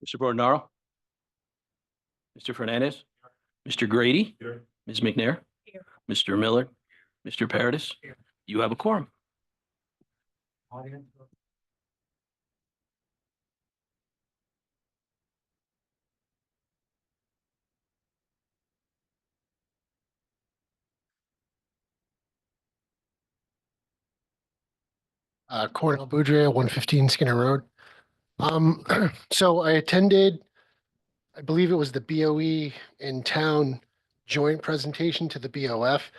Mr. Bordenaro? Mr. Fernandez? Mr. Grady? Here. Ms. McNair? Here. Mr. Miller? Mr. Paradis? Here. You have a quorum. Audience. Cornell Boudreaux, 115 Skinner Road. So I attended, I believe it was the BOE in town joint presentation to the BOF.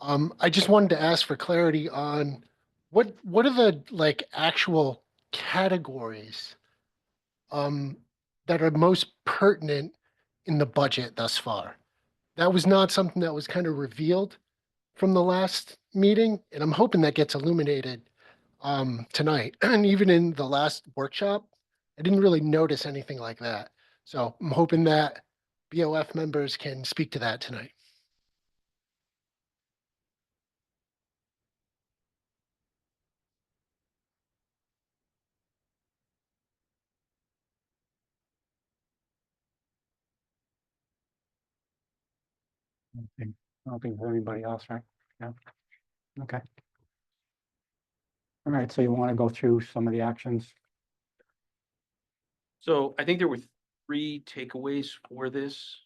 I just wanted to ask for clarity on what are the like actual categories that are most pertinent in the budget thus far? That was not something that was kind of revealed from the last meeting, and I'm hoping that gets illuminated tonight. And even in the last workshop, I didn't really notice anything like that. So I'm hoping that BOF members can speak to that tonight. I don't think there's anybody else, right? Yeah. Okay. All right, so you want to go through some of the actions? So I think there were three takeaways for this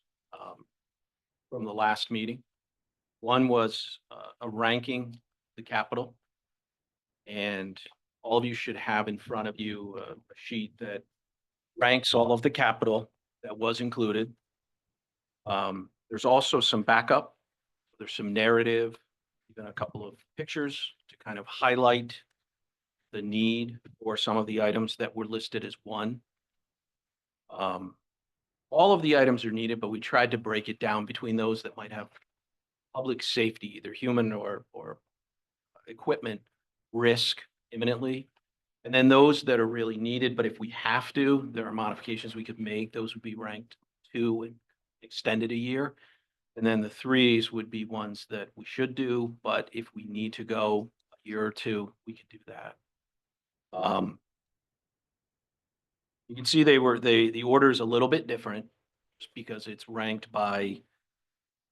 from the last meeting. One was a ranking the capital. And all of you should have in front of you a sheet that ranks all of the capital that was included. There's also some backup. There's some narrative, even a couple of pictures to kind of highlight the need for some of the items that were listed as one. All of the items are needed, but we tried to break it down between those that might have public safety, either human or equipment risk imminently. And then those that are really needed, but if we have to, there are modifications we could make. Those would be ranked 2 and extended a year. And then the 3s would be ones that we should do, but if we need to go a year or 2, we could do that. You can see the order is a little bit different just because it's ranked by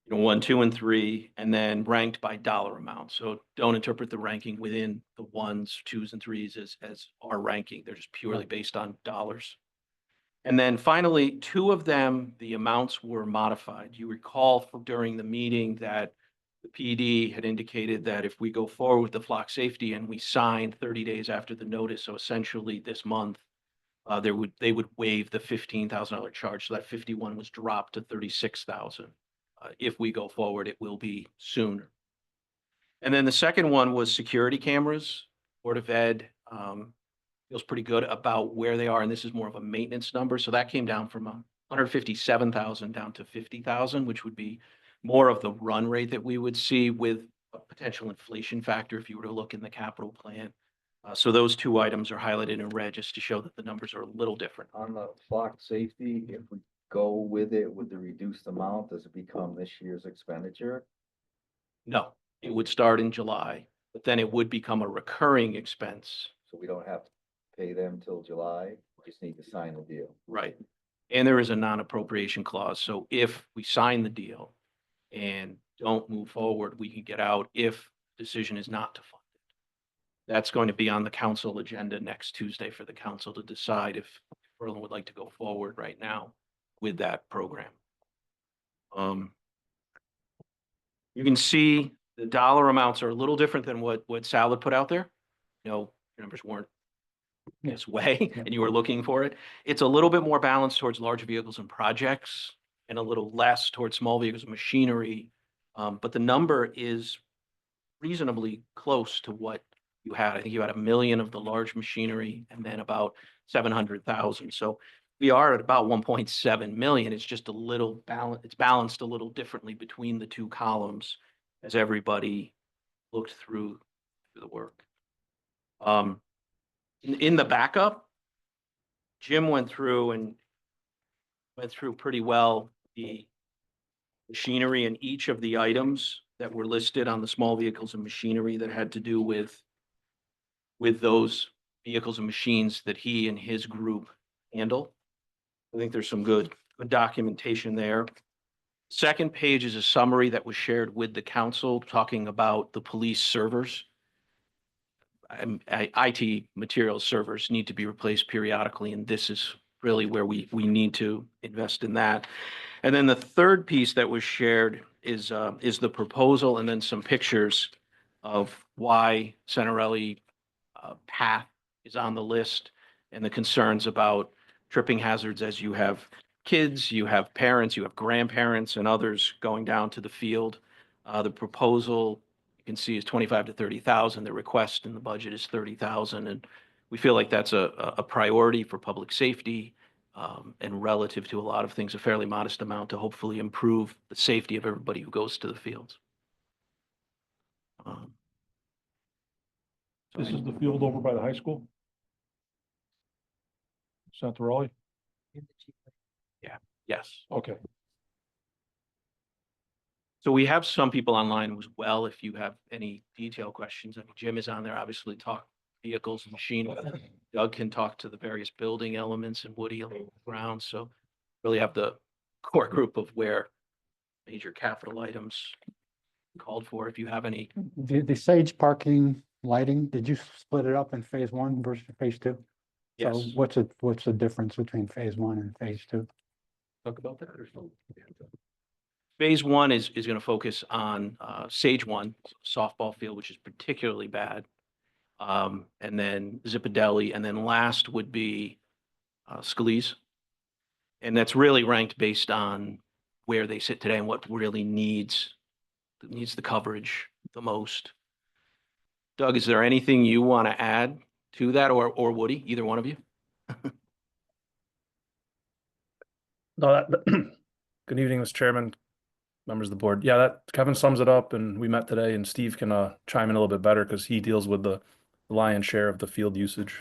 1, 2, and 3, and then ranked by dollar amount. So don't interpret the ranking within the 1s, 2s, and 3s as our ranking. They're just purely based on dollars. And then finally, 2 of them, the amounts were modified. You recall during the meeting that the PD had indicated that if we go forward with the flock safety and we sign 30 days after the notice, so essentially this month, they would waive the $15,000 charge. So that 51 was dropped to 36,000. If we go forward, it will be sooner. And then the second one was security cameras. Board of Ed feels pretty good about where they are, and this is more of a maintenance number. So that came down from 157,000 down to 50,000, which would be more of the run rate that we would see with a potential inflation factor if you were to look in the capital plan. So those 2 items are highlighted in red just to show that the numbers are a little different. On the flock safety, if we go with it with the reduced amount, does it become this year's expenditure? No, it would start in July, but then it would become a recurring expense. So we don't have to pay them till July, we just need to sign the deal. Right. And there is a non-appropriation clause. So if we sign the deal and don't move forward, we can get out if the decision is not to fund it. That's going to be on the council agenda next Tuesday for the council to decide if Berlin would like to go forward right now with that program. You can see the dollar amounts are a little different than what Sal had put out there. Your numbers weren't this way and you were looking for it. It's a little bit more balanced towards large vehicles and projects and a little less towards small vehicles and machinery. But the number is reasonably close to what you had. I think you had 1 million of the large machinery and then about 700,000. So we are at about 1.7 million. It's just a little it's balanced a little differently between the 2 columns as everybody looked through the work. In the backup, Jim went through pretty well the machinery and each of the items that were listed on the small vehicles and machinery that had to do with those vehicles and machines that he and his group handle. I think there's some good documentation there. Second page is a summary that was shared with the council, talking about the police servers. IT material servers need to be replaced periodically, and this is really where we need to invest in that. And then the third piece that was shared is the proposal and then some pictures of why Centerelli path is on the list and the concerns about tripping hazards as you have kids, you have parents, you have grandparents and others going down to the field. The proposal, you can see, is 25 to 30,000. The request in the budget is 30,000. And we feel like that's a priority for public safety, and relative to a lot of things, a fairly modest amount to hopefully improve the safety of everybody who goes to the fields. This is the field over by the high school? Santarelli? Yes. Okay. So we have some people online as well, if you have any detailed questions. I mean, Jim is on there, obviously, talk vehicles and machine. Doug can talk to the various building elements, and Woody along the ground. So really have the core group of where major capital items called for. If you have any, The Sage parking lighting, did you split it up in phase one versus phase two? So yes, what's the difference between phase one and phase two? talk about that. Or no? Phase one is going to focus on Sage One softball field, which is particularly bad. And then Zipadelli, and then last would be Scalise. And that's really ranked based on where they sit today and what really needs the coverage the most. Doug, is there anything you want to add to that, or Woody, either one of you? No, good evening, Mr. Chairman, members of the board. Yeah, that Kevin sums it up, and we met today, and Steve can chime in a little bit better because he deals with the lion's share of the field usage.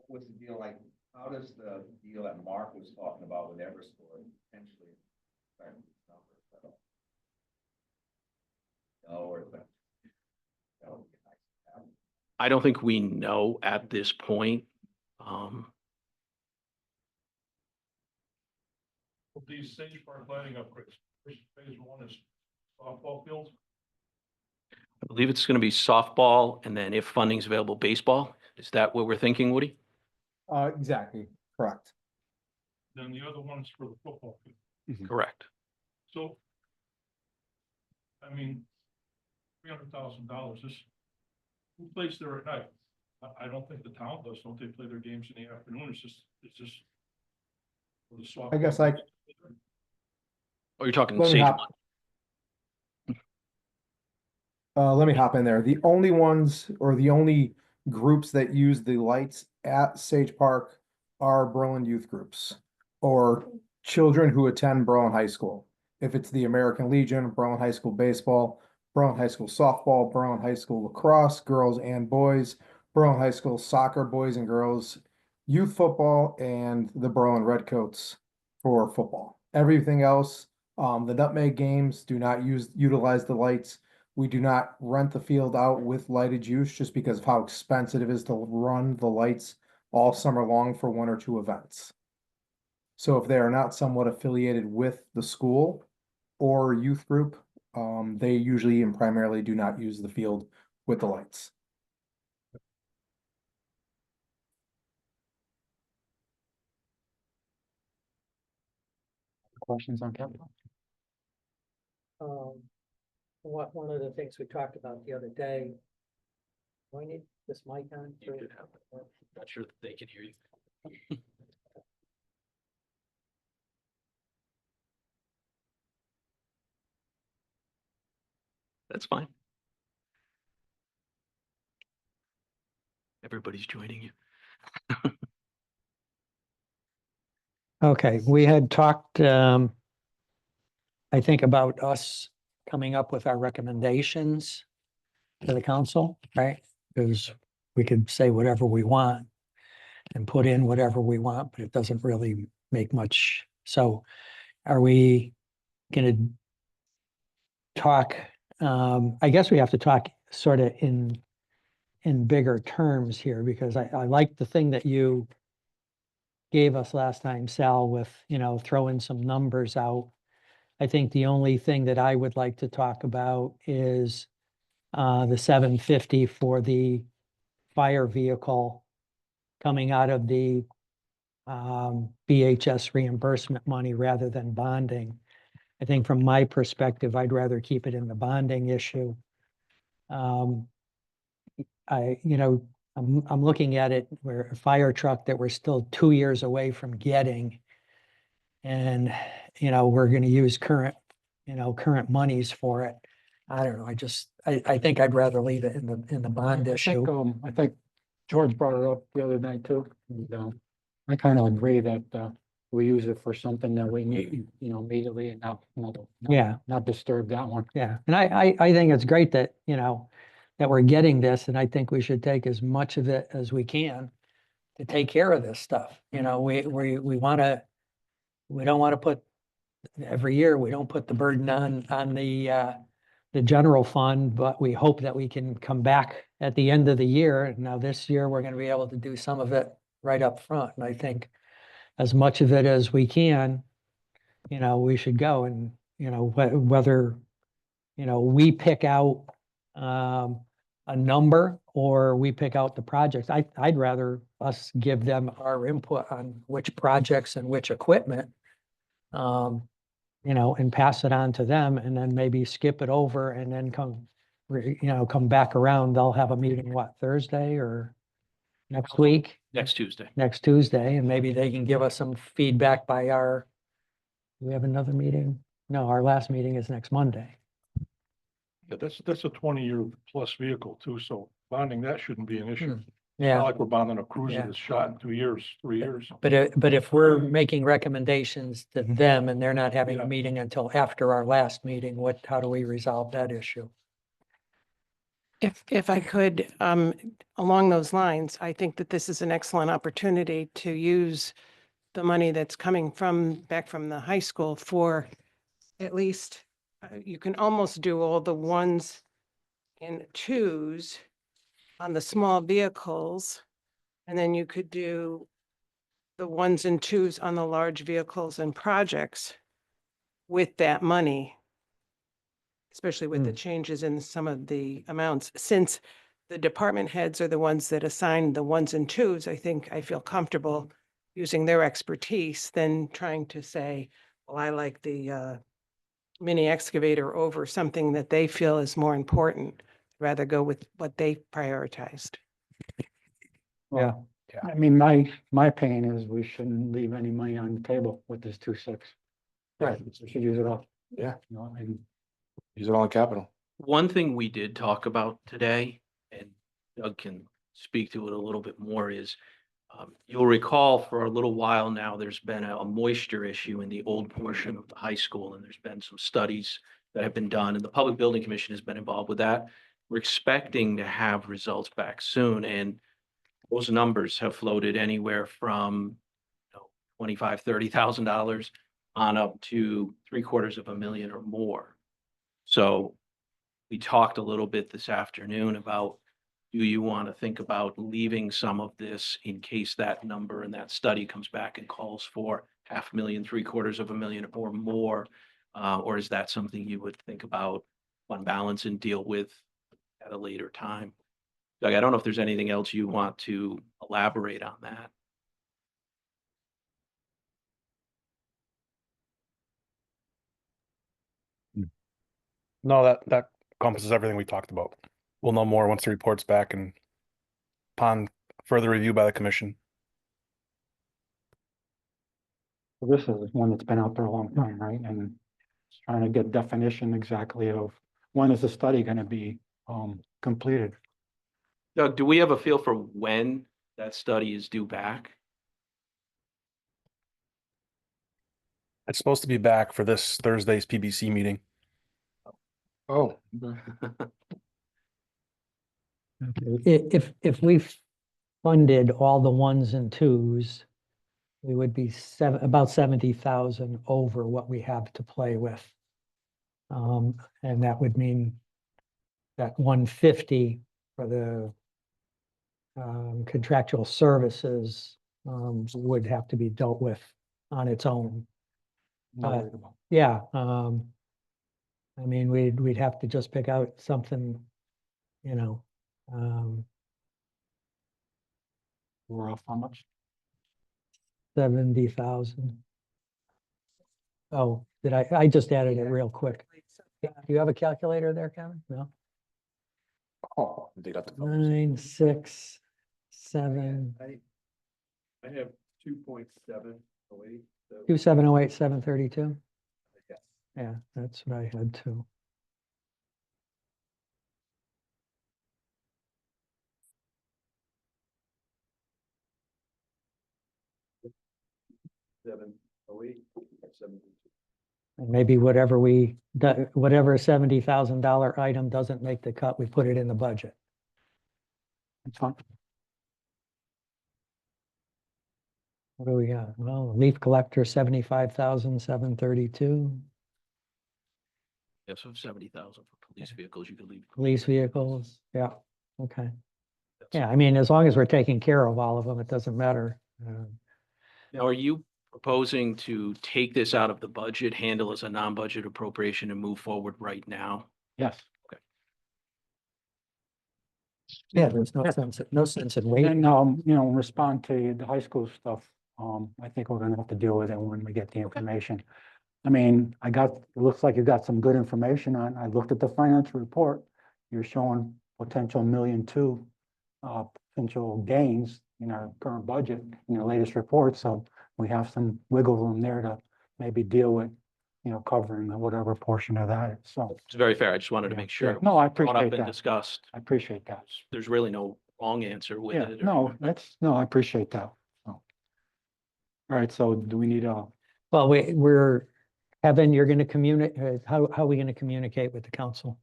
What's the deal like, how does the deal that Mark was talking about with Everscore potentially affect these numbers at all? No, or is that? That would be nice to have. I don't think we know at this point. These Sage Park lighting upgrades, phase one is softball fields. I believe it's going to be softball, and then if funding's available, baseball. Is that what we're thinking, Woody? Exactly, correct. Then the other one's for the football field. Correct. So, I mean, $300,000, who plays there at night? I don't think the town does. Don't they play their games in the afternoon? It's just. For the softball. I guess I, Oh, you're talking Let me Sage hop- One. let me hop in there. The only ones or the only groups that use the lights at Sage Park are Berlin youth groups or children who attend Berlin High School. If it's the American Legion, Berlin High School baseball, Berlin High School softball, Berlin High School lacrosse, girls and boys, Berlin High School soccer, boys and girls, youth football, and the Berlin Redcoats for football. Everything else, the Nutmeg games do not utilize the lights. We do not rent the field out with lighted use just because of how expensive it is to run the lights all summer long for one or two events. So if they are not somewhat affiliated with the school or youth group, they usually and primarily do not use the field with the lights. Questions on capital? One of the things we talked about the other day. Do I need this mic on? You could have it. Not sure that they can hear you. That's fine. Everybody's joining you. Okay, we had talked, I think about us coming up with our recommendations to the council, right? Because we could say whatever we want and put in whatever we want, but it doesn't really make much. So are we gonna talk, I guess we have to talk sort of in bigger terms here, because I like the thing that you gave us last time, Sal, with, throwing some numbers out. I think the only thing that I would like to talk about is the 750 for the fire vehicle coming out of the BHS reimbursement money rather than bonding. I think from my perspective, I'd rather keep it in the bonding issue. I'm looking at it where a fire truck that we're still 2 years away from getting. And, we're gonna use current monies for it. I don't know, I think I'd rather leave it in the bond issue. I think George brought it up the other night too. And, I kind of agree that, we use it for something that we need, immediately and not Yeah. not disturb that one. Yeah, and I think it's great that, that we're getting this, and I think we should take as much of it as we can to take care of this stuff. We don't want to put, every year, we don't put the burden on the general fund, but we hope that we can come back at the end of the year. Now, this year, we're going to be able to do some of it right up front, and I think as much of it as we can, we should go, and, whether, we pick out a number or we pick out the projects. I'd rather us give them our input on which projects and which equipment, and pass it on to them, and then maybe skip it over and then come back around. They'll have a meeting, Thursday or next week? Next Tuesday. Next Tuesday, and maybe they can give us some feedback by do we have another meeting? No, our last meeting is next Monday. Yeah, that's a 20-year plus vehicle too, so bonding that shouldn't be an issue. Not Yeah, like we're bonding a cruiser Yeah. that's shot in 2 years, 3 years. but if we're making recommendations to them and they're not having a Yeah. meeting until after our last meeting, how do we resolve that issue? If I could, along those lines, I think that this is an excellent opportunity to use the money that's coming back from the high school for at least, you can almost do all the ones and twos on the small vehicles. And then you could do the ones and twos on the large vehicles and projects with that money. Especially with the changes in some of the amounts, since the department heads are the ones that assign the ones and twos, I feel comfortable using their expertise than trying to say, well, I like the mini excavator over something that they feel is more important. Rather go with what they prioritized. Well, Yeah. I mean, my opinion is we shouldn't leave any money on the table with this 2.6. Right. We should use it all. Yeah. And Use it all in capital. One thing we did talk about today, and Doug can speak to it a little bit more, is you'll recall for a little while now, there's been a moisture issue in the old portion of the high school, and there's been some studies that have been done, and the Public Building Commission has been involved with that. We're expecting to have results back soon, and those numbers have floated anywhere from $25,000, $30,000 on up to $750,000 or more. So we talked a little bit this afternoon about, do you want to think about leaving some of this in case that number and that study comes back and calls for $500,000, $750,000 or more? Or is that something you would think about on balance and deal with at a later time? Doug, I don't know if there's anything else you want to elaborate on that. No, that encompasses everything we talked about. We'll know more once the report's back and upon further review by the commission. this is one that's been out there a long time, right? And it's trying to get definition exactly of when is the study gonna be completed? Doug, do we have a feel for when that study is due back? It's supposed to be back for this Thursday's PBC meeting. Oh. If we funded all the ones and twos, we would be about 70,000 over what we have to play with. And that would mean that 150 for the contractual services would have to be dealt with on its own. Not Uh, worried about. Yeah, I mean, we'd have to just pick out something, you know, We're off how much? 70,000. Oh, I just added it real quick. Do you have a calculator there, Kevin? No? Oh, they'd have to. 9, 6, 7, I have 2.708. 2708, 732? Yes. Yeah, that's what I had too. And maybe whatever whatever $70,000 item doesn't make the cut, we put it in the budget. It's fine. What do we got? Well, leaf collector, 75,732. Yeah, so 70,000 for police vehicles, you could leave. Police vehicles, yeah, okay. That's- Yeah, I mean, as long as we're taking care of all of them, it doesn't matter. Now, are you proposing to take this out of the budget, handle as a non-budget appropriation and move forward right now? Yes. Yeah, there's no sense in waiting. And, respond to the high school stuff, I think we're gonna have to deal with it when we get the information. I mean, it looks like you got some good information I looked at the financial report. You're showing potential $1.2 million, potential gains in our current budget in your latest report, so we have some wiggle room there to maybe deal with, covering whatever portion of that, so. It's very fair. I just wanted to Yeah, make sure. yeah. No, I Brought up appreciate and that. discussed. I appreciate that. There's really no wrong answer with Yeah, it. no, I appreciate that. So. All right, so do we need a, Well, we're, Kevin, you're gonna communicate, how are we gonna communicate with the council?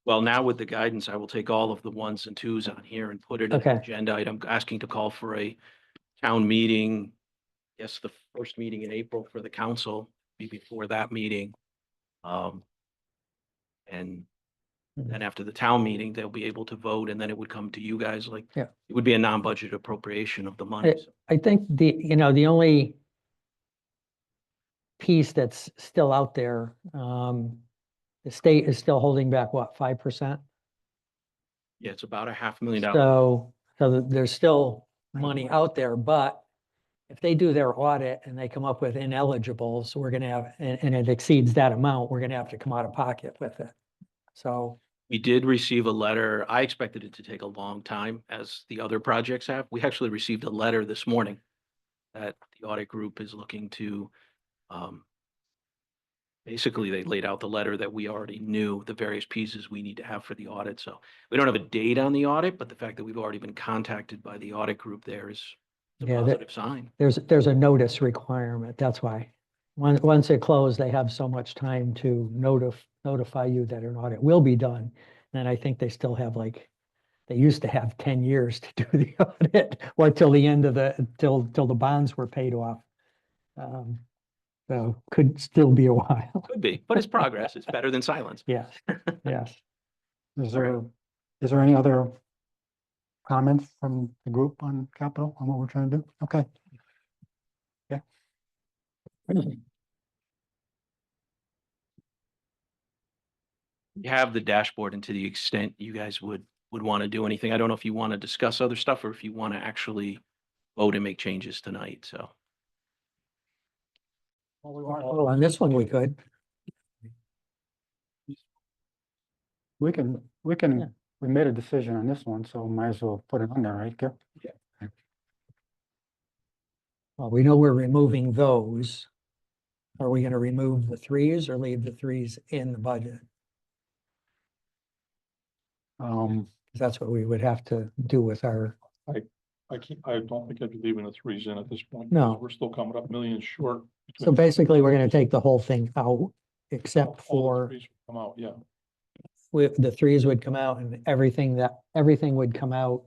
Well, now with the guidance, I will take all of the ones and twos on here and put it in an Okay. agenda item, asking to call for a town meeting. Yes, the first meeting in April for the council, be before that meeting. And then after the town meeting, they'll be able to vote and then it would come to you guys like, Yeah. it would be a non-budget appropriation of the money. I think the only piece that's still out there, the state is still holding back, what, 5%? Yeah, it's about $500,000. So there's still money out there, but if they do their audit and they come up with ineligibles, we're gonna have, and it exceeds that amount, we're gonna have to come out of pocket with it. So, We did receive a letter. I expected it to take a long time, as the other projects have. We actually received a letter this morning that the audit group is looking to, basically, they laid out the letter that we already knew, the various pieces we need to have for the audit. So we don't have a date on the audit, but the fact that we've already been contacted by the audit group there is a Yeah, positive sign. there's a notice requirement, that's why. Once it closed, they have so much time to notify you that an audit will be done. And I think they still have they used to have 10 years to do the audit, or till the end of till the bonds were paid off. So could still be a while. Could be, but it's progress. It's better than silence. Yes, yes. is there any other comments from the group on capital, on what we're trying to do? Okay. Yeah. You have the dashboard, and to the extent you guys would want to do anything. I don't know if you want to discuss other stuff or if you want to actually vote and make changes tonight, so. Well, on this one, we could. We can, Yeah. we made a decision on this one, so might as well put it on there, right, Gil? Well, we know we're removing those. Are we gonna remove the threes or leave the threes in the budget? 'Cause that's what we would have to do with our, I don't think I'd be leaving the threes in at this point. No. because We're still coming up millions short. so basically, we're gonna take the whole thing out, except All the for, threes Come out, yeah. the threes would come out and everything would come out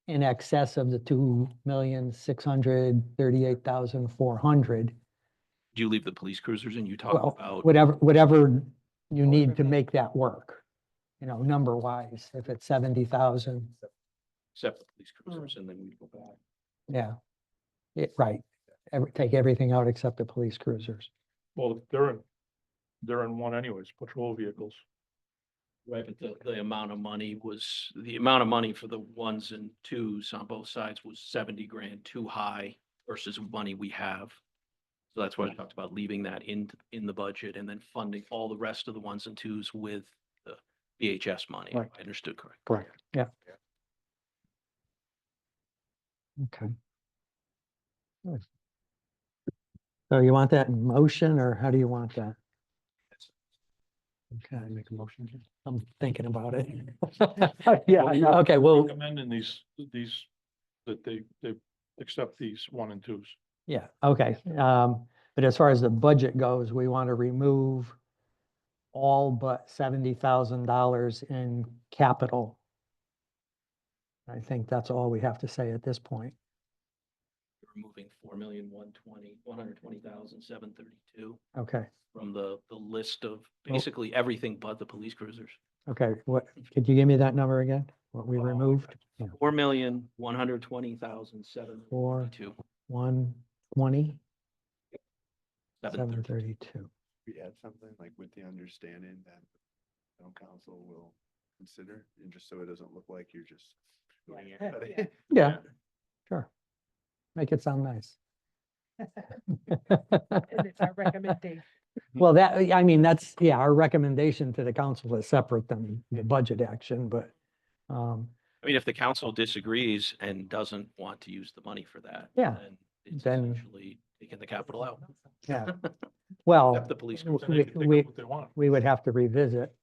in excess of the 2,638,400. Do you leave the police cruisers and you talk Well, about? whatever you need to make that work. you know, number wise, if it's 70,000, Except the police cruisers, and then we go back. yeah. Right, take everything out except the police cruisers. Well, they're in one anyways, patrol vehicles. Right, but the amount of money was, the amount of money for the ones and twos on both sides was 70 grand too high versus money we have. So that's why I talked about leaving that in the budget and then funding all the rest of the ones and twos with the VHS money. Right. I understood correct. Correct. Okay. Good. So you want that in motion or how do you want that? Okay, Make a motion. I'm thinking about it. Yeah, I know. Okay, well, Recommending these, that they accept these one and twos. yeah, okay. But as far as the budget goes, we want to remove all but $70,000 in capital. I think that's all we have to say at this point. Removing 4,120,732 Okay, from the list of basically everything but the police cruisers. okay. What, could you give me that number again? What we removed? Yeah, 4,120,732. 120, 732. 732. We add something like with the understanding that town council will consider, and just so it doesn't look like you're just. doing it. Yeah, sure. Make it sound nice. And it's our recommendation. Well, that, I mean, that's, yeah, our recommendation to the council is separate than the budget action, but, I mean, if the council disagrees and doesn't want to use the money for that. Yeah, Then it's then- essentially taking the capital out. yeah. Well, Except the police w- cruisers. They can take we, up what they want. we would have to revisit.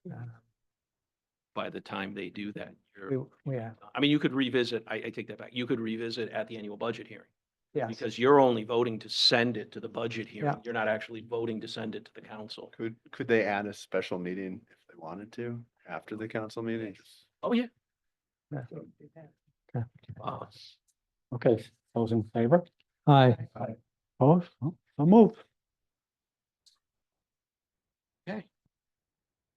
By the time they do that, you're. Yeah, I mean, you could revisit, I take that back. You could revisit at the annual budget hearing. yes, Because you're only voting to send it to the budget hearing. Yeah. You're not actually voting to send it to the council. Could they add a special meeting if they wanted to after the council meeting? Oh, yeah. Yeah. Wow. Okay, those in favor? aye, Opposed? Oh, so moved.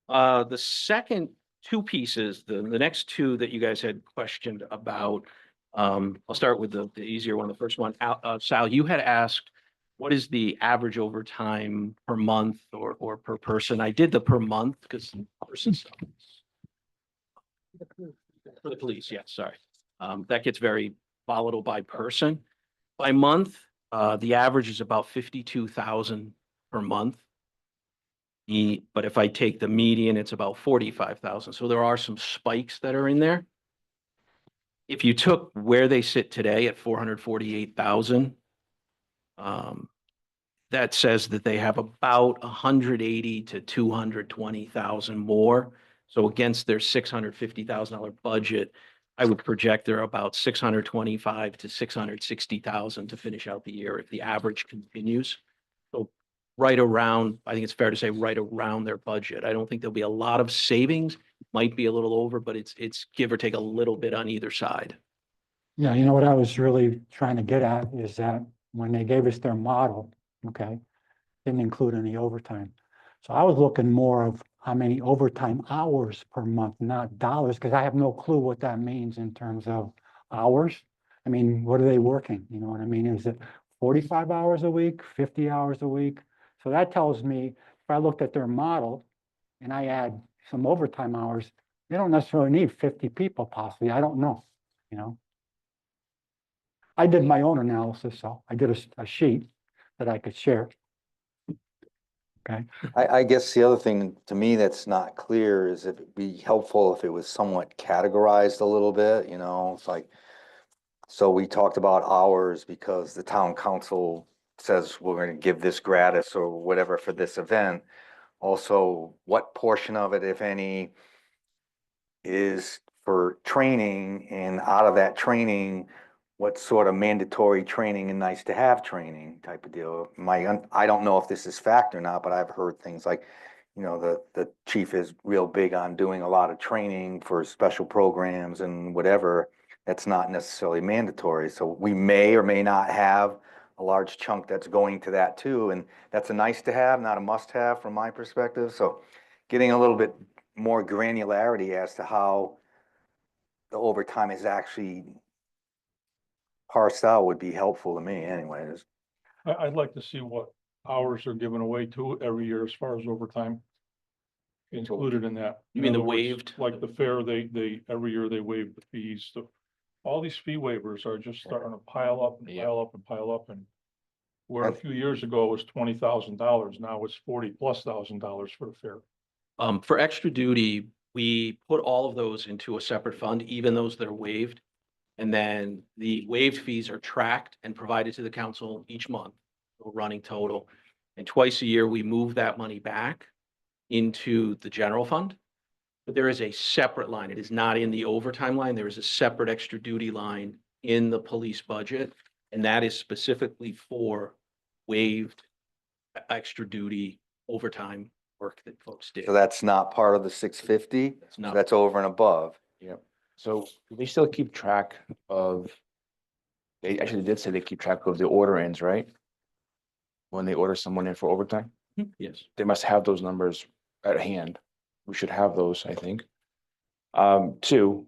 The second two pieces, the next two that you guys had questioned about, I'll start with the easier one, the first one. Sal, you had asked, what is the average overtime per month or per person? I did the per month because person for the police, yes, sorry. That gets very volatile by person. By month, the average is about 52,000 per month. But if I take the median, it's about 45,000. So there are some spikes that are in there. If you took where they sit today at 448,000, that says that they have about 180 to 220,000 more. So against their $650,000 budget, I would project they're about 625 to 660,000 to finish out the year if the average continues. So right around, I think it's fair to say right around their budget. I don't think there'll be a lot of savings, might be a little over, but it's give or take a little bit on either side. Yeah, you know what I was really trying to get at is that when they gave us their model, okay, didn't include any overtime. So I was looking more of how many overtime hours per month, not dollars, because I have no clue what that means in terms of hours. I mean, what are they working? You know what I mean? Is it 45 hours a week, 50 hours a week? So that tells me if I looked at their model and I add some overtime hours, they don't necessarily need 50 people possibly. I don't know, you know? I did my own analysis, so I did a sheet that I could share. Okay, I guess the other thing to me that's not clear is if it'd be helpful if it was somewhat categorized a little bit, you know, it's like, so we talked about hours because the town council says we're gonna give this gratis or whatever for this event. Also, what portion of it, if any, is for training, and out of that training, what sort of mandatory training and nice to have training type of deal? I don't know if this is fact or not, but I've heard things like, you know, the chief is real big on doing a lot of training for special programs and whatever. That's not necessarily mandatory. So we may or may not have a large chunk that's going to that too. And that's a nice to have, not a must have from my perspective. So getting a little bit more granularity as to how the overtime is actually parsed out would be helpful to me anyways. I'd like to see what hours are given away to every year as far as overtime included in that. You In mean the other words, waived? Like the fair, every year they waive the fees. All these fee waivers are just starting to pile up and Yeah. pile up and pile up and where a And- few years ago it was $20,000, now it's $40,000+ for the fair. For extra duty, we put all of those into a separate fund, even those that are waived. And then the waived fees are tracked and provided to the council each month, a running total. And twice a year, we move that money back into the general fund. But there is a separate line. It is not in the overtime line. There is a separate extra duty line in the police budget. And that is specifically for waived extra duty overtime work that folks did. So that's not part of the 650, It's not. that's over and above. Yep. So they still keep track of, they actually did say they keep track of the order ins, right? When they order someone in for overtime, Yes. they must have those numbers at hand. We should have those, I think. Two,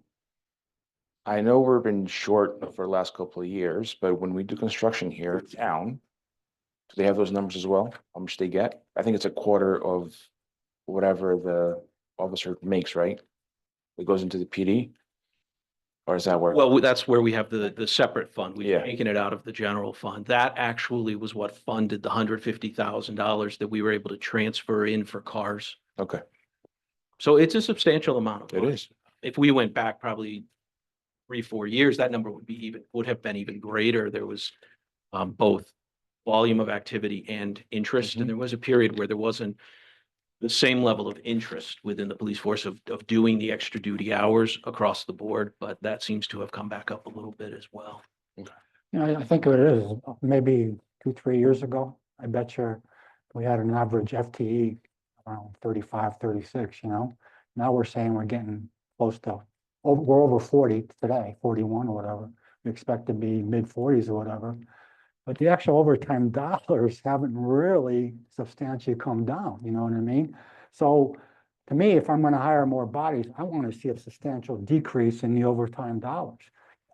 I know we've been short for the last couple of years, but when we do construction here in town, do they have those numbers as well? How much they get? I think it's a quarter of whatever the officer makes, right? It goes into the PD? Or is that where? Well, that's where we have the separate fund. We've Yeah. taken it out of the general fund. That actually was what funded the $150,000 that we were able to transfer in for cars. Okay, So it's a substantial amount of it money. is. If we went back probably 3-4 years, that number would have been even greater. There was both volume of activity and interest. And there was a period where there wasn't the same level of interest within the police force of doing the extra duty hours across the board, but that seems to have come back up a little bit as well. You know, I think what it is, maybe 2-3 years ago, I bet you we had an average FTE around 35, 36, you know? Now we're saying we're getting close to, we're over 40 today, 41 or whatever. We expect to be mid-40s or whatever. But the actual overtime dollars haven't really substantially come down, you know what I mean? So to me, if I'm gonna hire more bodies, I want to see a substantial decrease in the overtime dollars.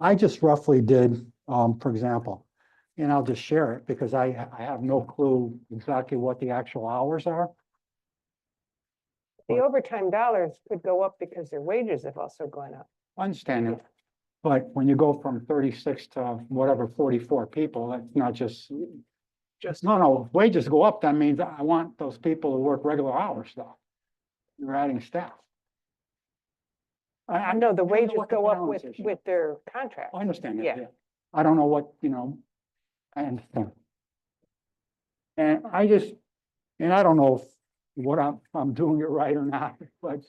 I just roughly did, for example, and I'll just share it because I have no clue exactly what the actual hours are. The overtime dollars could go up because their wages have also gone up. I understand it. But when you go from 36 to whatever, 44 people, that's not just, no, wages go up, that means I want those people to work regular hours though. You're adding staff. I No, the don't know wages what the go up balance is. with their contract. I understand that, Yeah. yeah. I don't know what, you know, I understand. And I just, and I don't know if what I'm doing it right or not, but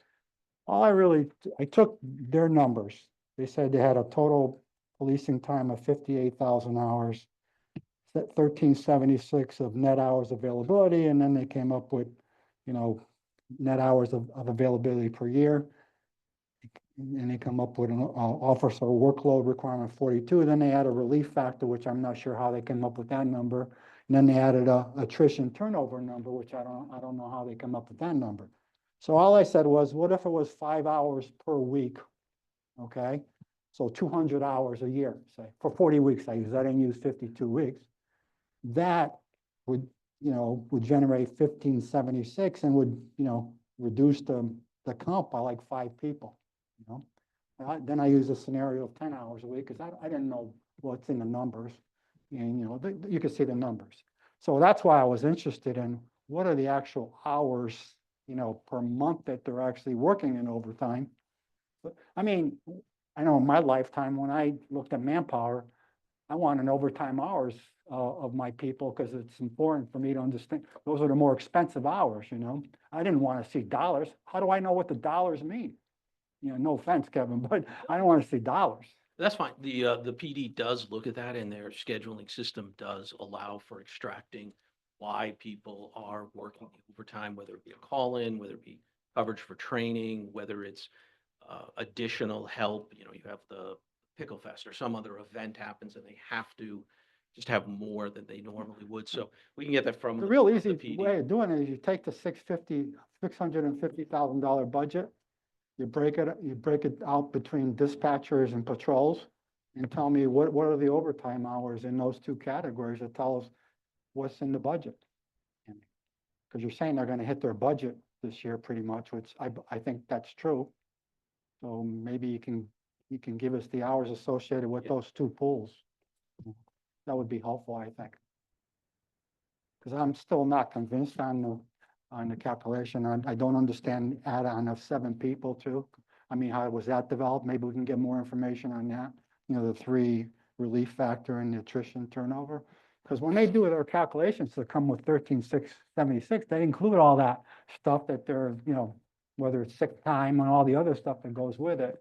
I took their numbers. They said they had a total policing time of 58,000 hours, 1376 of net hours availability, and then they came up with, you know, net hours of availability per year. And they come up with an officer workload requirement 42. Then they add a relief factor, which I'm not sure how they came up with that number. And then they added a attrition turnover number, which I don't know how they come up with that number. So all I said was, what if it was 5 hours per week? Okay, so 200 hours a year, say, for 40 weeks. I didn't use 52 weeks. That would, you know, would generate 1576 and would, you know, reduce the count by like 5 people. You know, then I use a scenario of 10 hours a week because I didn't know what's in the numbers, and you know, you can see the numbers. So that's why I was interested in what are the actual hours, you know, per month that they're actually working in overtime. But I mean, I know in my lifetime when I looked at manpower, I want an overtime hours of my people because it's important for me to understand. Those are the more expensive hours, you know. I didn't want to see dollars. How do I know what the dollars mean? You know, no offense, Kevin, but I don't want to see dollars. That's fine. The PD does look at that and their scheduling system does allow for extracting why people are working overtime, whether it be a call-in, whether it be coverage for training, whether it's additional help. You know, you have the Pickle Fest or some other event happens and they have to just have more than they normally would. So we can get that from. The real the easy PD. way of doing it is you take the $650,000 budget, you break it out between dispatchers and patrols, and tell me what are the overtime hours in those two categories that tell us what's in the budget. Because you're saying they're gonna hit their budget this year pretty much, which I think that's true. So maybe you can give us the hours associated with those two pools. That would be helpful, I think. Because I'm still not convinced on the calculation. I don't understand add-on of 7 people too. I mean, how was that developed? Maybe we can get more information on that. You know, the 3 relief factor and attrition turnover. Because when they do their calculations to come with 13,676, they include all that stuff that they're, you know, whether it's sick time and all the other stuff that goes with it.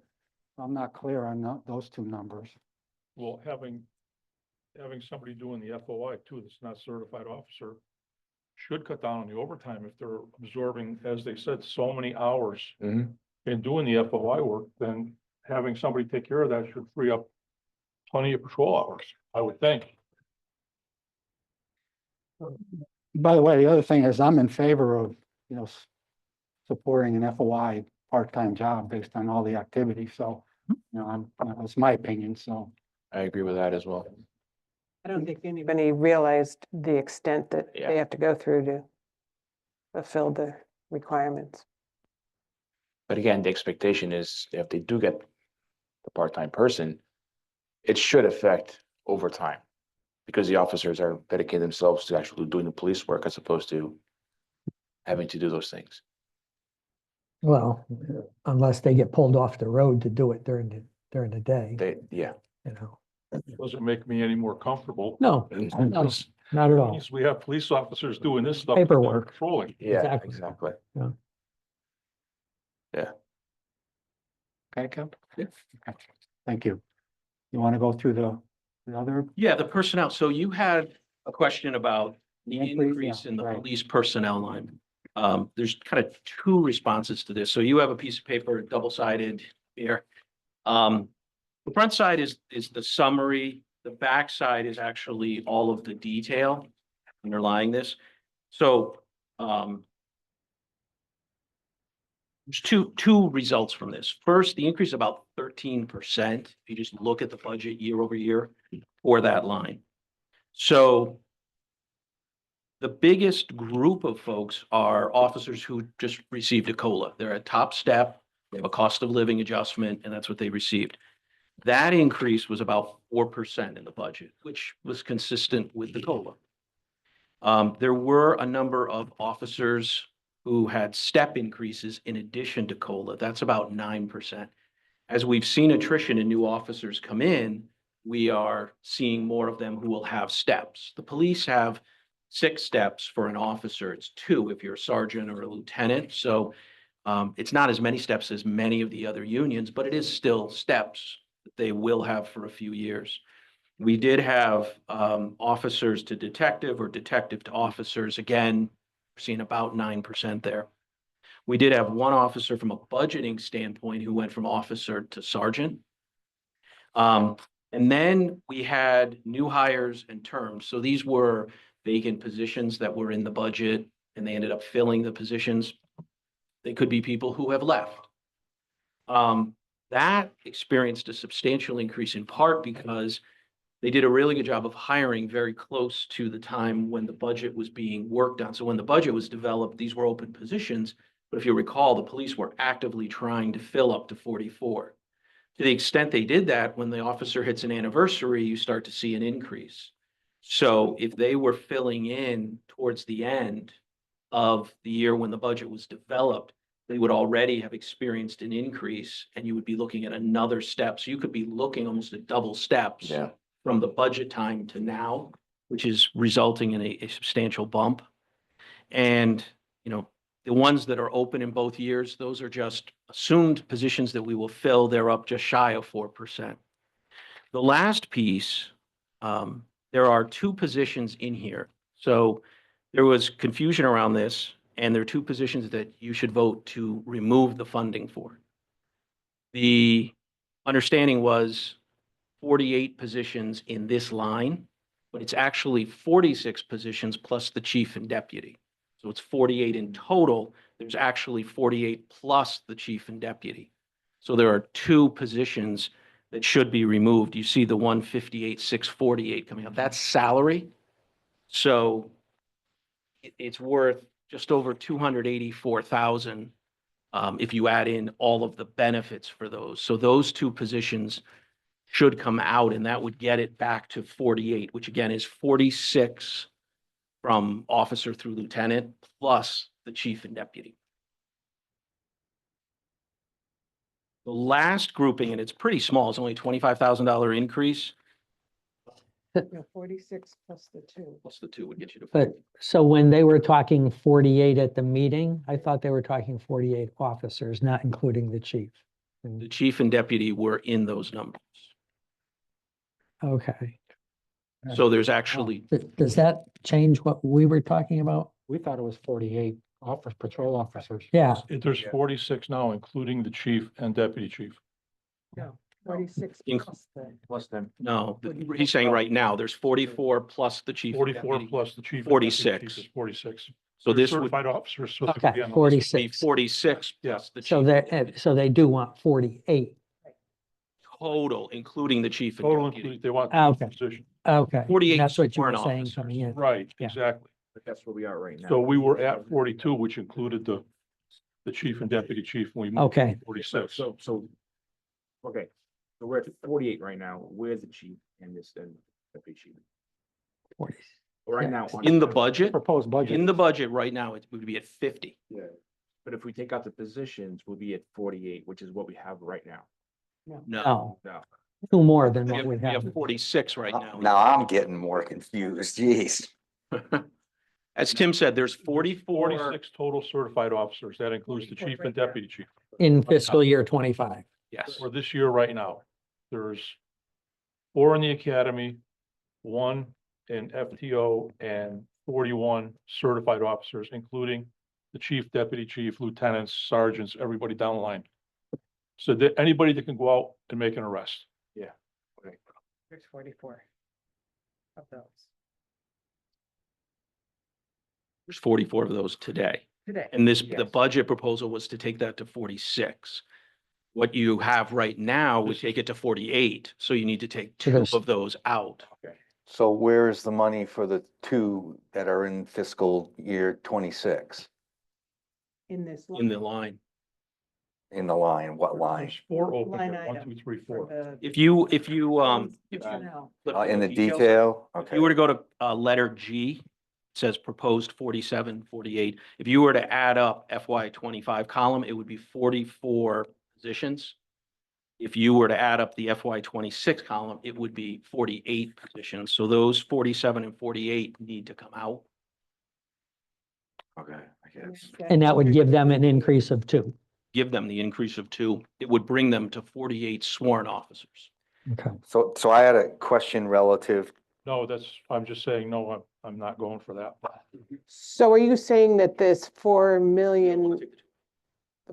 I'm not clear on those 2 numbers. Well, having somebody doing the FOI too, that's not certified officer, should cut down on the overtime if they're absorbing, as they said, so many hours Mhm. in doing the FOI work, then having somebody take care of that should free up plenty of patrol hours, I would think. By the way, the other thing is I'm in favor of, you know, supporting an FOI part-time job based on all the activity. So, you know, that's my opinion. So I agree with that as well. I don't think anybody realized the extent that Yeah. they have to go through to fulfill the requirements. But again, the expectation is if they do get the part-time person, it should affect overtime. Because the officers are dedicating themselves to actually doing the police work as opposed to having to do those things. Well, unless they get pulled off the road to do it during the day, Yeah. you know. Doesn't make me any more comfortable. No, Mhm. no, not at all. Means we have police officers doing this stuff. that they're Paperwork. Patrolling. Yeah, Exactly. exactly. okay, Kev? Okay, thank you. You want to go through the other? Yeah, the personnel. So you had a question about the The increase, increase yeah, in the right. police personnel line. There's kind of 2 responses to this. So you have a piece of paper, double-sided here. The front side is the summary. The back side is actually all of the detail underlying this. So, there's two results from this. First, the increase is about 13%. If you just look at the budget year over year for that line. So the biggest group of folks are officers who just received a COLA. They're at top step, they have a cost of living adjustment, and that's what they received. That increase was about 4% in the budget, which was consistent with the COLA. There were a number of officers who had step increases in addition to COLA. That's about 9%. As we've seen attrition in new officers come in, we are seeing more of them who will have steps. The police have 6 steps for an officer. It's 2 if you're a sergeant or a lieutenant. So it's not as many steps as many of the other unions, but it is still steps that they will have for a few years. We did have officers to detective or detective to officers. Again, we're seeing about 9% there. We did have 1 officer from a budgeting standpoint who went from officer to sergeant. And then we had new hires and terms. So these were vacant positions that were in the budget and they ended up filling the positions. They could be people who have left. That experienced a substantial increase in part because they did a really good job of hiring very close to the time when the budget was being worked on. So when the budget was developed, these were open positions. But if you recall, the police were actively trying to fill up to 44. To the extent they did that, when the officer hits an anniversary, you start to see an increase. So if they were filling in towards the end of the year when the budget was developed, they would already have experienced an increase and you would be looking at another step. So you could be looking almost at double steps Yeah. from the budget time to now, which is resulting in a substantial bump. And, you know, the ones that are open in both years, those are just assumed positions that we will fill. They're up just shy of 4%. The last piece, there are 2 positions in here. So there was confusion around this, and there are 2 positions that you should vote to remove the funding for. The understanding was 48 positions in this line but it's actually 46 positions plus the chief and deputy. So it's 48 in total. There's actually 48 plus the chief and deputy. So there are two positions that should be removed. You see the 158,648 coming up. That's salary. So it's worth just over 284,000 if you add in all of the benefits for those. So those two positions should come out, and that would get it back to 48, which again is 46 from officer through lieutenant, plus the chief and deputy. The last grouping, and it's pretty small, it's only $25,000 increase, 46 plus the 2. plus the 2 would get you to But 40. so when they were talking 48 at the meeting, I thought they were talking 48 officers, not including the chief. The chief and deputy were in those numbers. Okay. So there's actually, Does that change what we were talking about? We thought it was 48 office, patrol officers. Yeah, There's 46 now, including the chief and deputy chief. 46 Inc- plus the. Plus them. no, he's saying right now, there's 44 plus the chief. and 44 deputy. plus the chief. and deputy chief 46. is 46. So this would Certified officers. supposed to okay, be on the list. be 46. 46 Yeah. plus the chief. So and they, deputy. so they do want 48. Total, including the chief and Total deputy. included, they want Okay. the position. Okay. 48 That's what you were sworn saying officers. coming in. Right, Yeah. exactly. But that's where we are right now. So we were at 42, which included the chief and deputy chief. When we moved Okay. to 46. Okay, so we're at 48 right now. Where's the chief and this then deputy chief? 40. Right now. on- In the budget, Proposed budget. in the budget right now, it would be at 50. Yeah. But if we take out the positions, we'll be at 48, which is what we have right now. No, No, No. two more than we what have, we we have. have 46 right now. Now I'm getting more confused, geez. As Tim said, there's 44. 46 total certified officers. That includes the chief and deputy chief. In fiscal year 25. Yes, For this year right now, there's 4 in the academy, 1 in FTO, and 41 certified officers, including the chief, deputy chief, lieutenants, sergeants, everybody down the line. So that anybody that can go out and make an arrest. There's 44 of those there's 44 of those today. today. And the Yes. budget proposal was to take that to 46. What you have right now would take it to 48, so you need to take So 2 there's- of those out. So where is the money for the 2 that are in fiscal year 26 In this. In the line. in the line? What line? There's 4 open Line here, 1, item 2, 3, 4. If you, if Personnel. flip In the details, detail? If Okay. you were to go to letter G, it says proposed 47, 48. If you were to add up FY 25 column, it would be 44 positions. If you were to add up the FY 26 column, it would be 48 positions. So those 47 and 48 need to come out. Okay, I guess. And that would give them an increase of 2. Give them the increase of 2. It would bring them to 48 sworn officers. Okay. So I had a question relative, No, I'm just saying, no, I'm not going for that. So are you saying that this 4 million,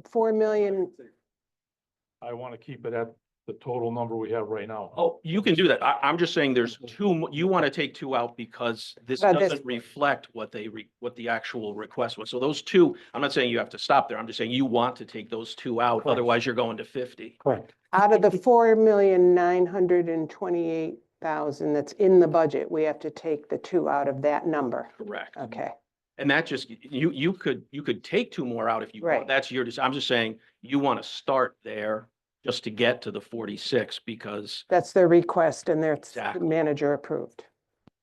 4 million, I want to keep it at the total number we have right now. Oh, you can do that. I'm just saying there's 2, you want to take 2 out because this But this- doesn't reflect what what the actual request was. So those 2, I'm not saying you have to stop there. I'm just saying you want to take those 2 out, Correct. otherwise you're going to 50. Correct. out of the 4,928,000 that's in the budget, we have to take the 2 out of that number. Correct. Okay, And that just, you could take 2 more out if you Right. want. That's your, I'm just saying, you want to start there just to get to the 46 because, that's their request and their Exactly. manager approved.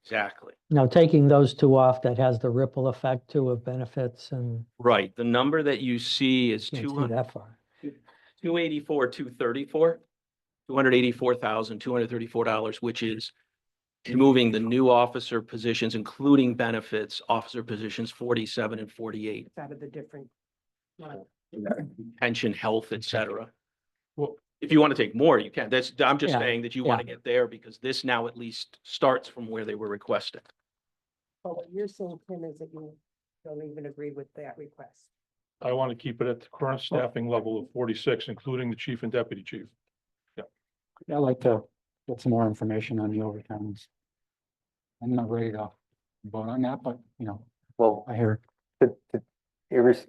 exactly. Now, taking those 2 off, that has the ripple effect too of benefits and Right. The number that you see is can't see 200. that far. 284, 234, $284,234, which is removing the new officer positions, including benefits, officer positions 47 and 48, It's out of the different. pension, health, et cetera. Well- If you want to take more, you can. I'm just Yeah, saying that you want to get there because this now at least starts from where they were requesting. But what you're saying, Tim, is that you don't even agree with that request. I want to keep it at the current staffing level of 46, including the chief and deputy chief. I'd like to get some more information on the overtimes. I'm not ready to vote on that, but, Well, I hear. irres-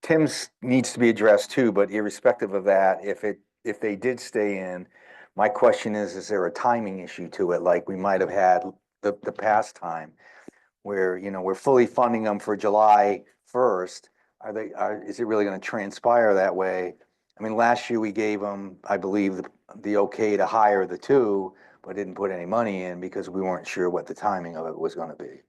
Tim's needs to be addressed too, but irrespective of that, if they did stay in, my question is there a timing issue to it, like we might have had the past time? Where, we're fully funding them for July 1st, is it really gonna transpire that way? I mean, last year we gave them, I believe, the okay to hire the two, but didn't put any money in because we weren't sure what the timing of it was gonna be.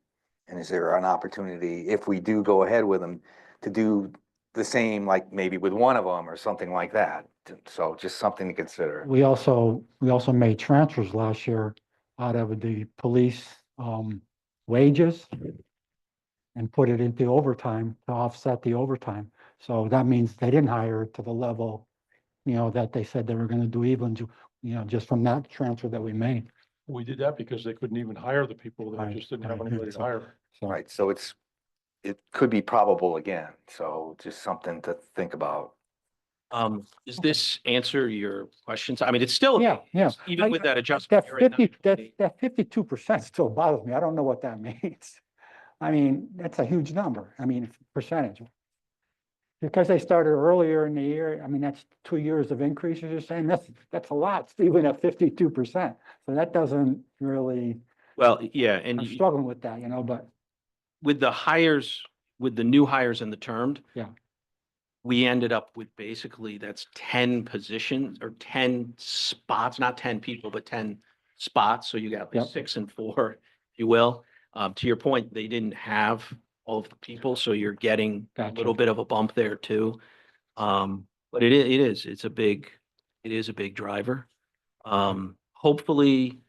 And is there an opportunity, if we do go ahead with them, to do the same, like maybe with one of them or something like that? So just something to consider. We also made transfers last year out of the police, wages and put it into overtime to offset the overtime. So that means they didn't hire to the level, that they said they were gonna do even, just from that transfer that we made. We did that because they couldn't even hire the people. They Right, just didn't have right, anybody to so- hire. So, Right, so it could be probable again, so just something to think about. Does this answer your questions? I mean, it's still, yeah, yeah. even with that adjustment. That you're at 52% still bothers me. I don't know what that means. I mean, that's a huge number. I mean, percentage. Because they started earlier in the year, I mean, that's 2 years of increases, you're saying, that's a lot, even at 52%. So that doesn't really, Well, yeah, and I'm struggling with that, but with the hires, with the new hires and the termed. Yeah. We ended up with basically that's 10 positions or 10 spots, not 10 people, but 10 spots. So you got like Yep. 6 and 4, if you will. To your point, they didn't have all of the people, so you're getting a Gotcha. little bit of a bump there too. But it is, it is a big driver. Hopefully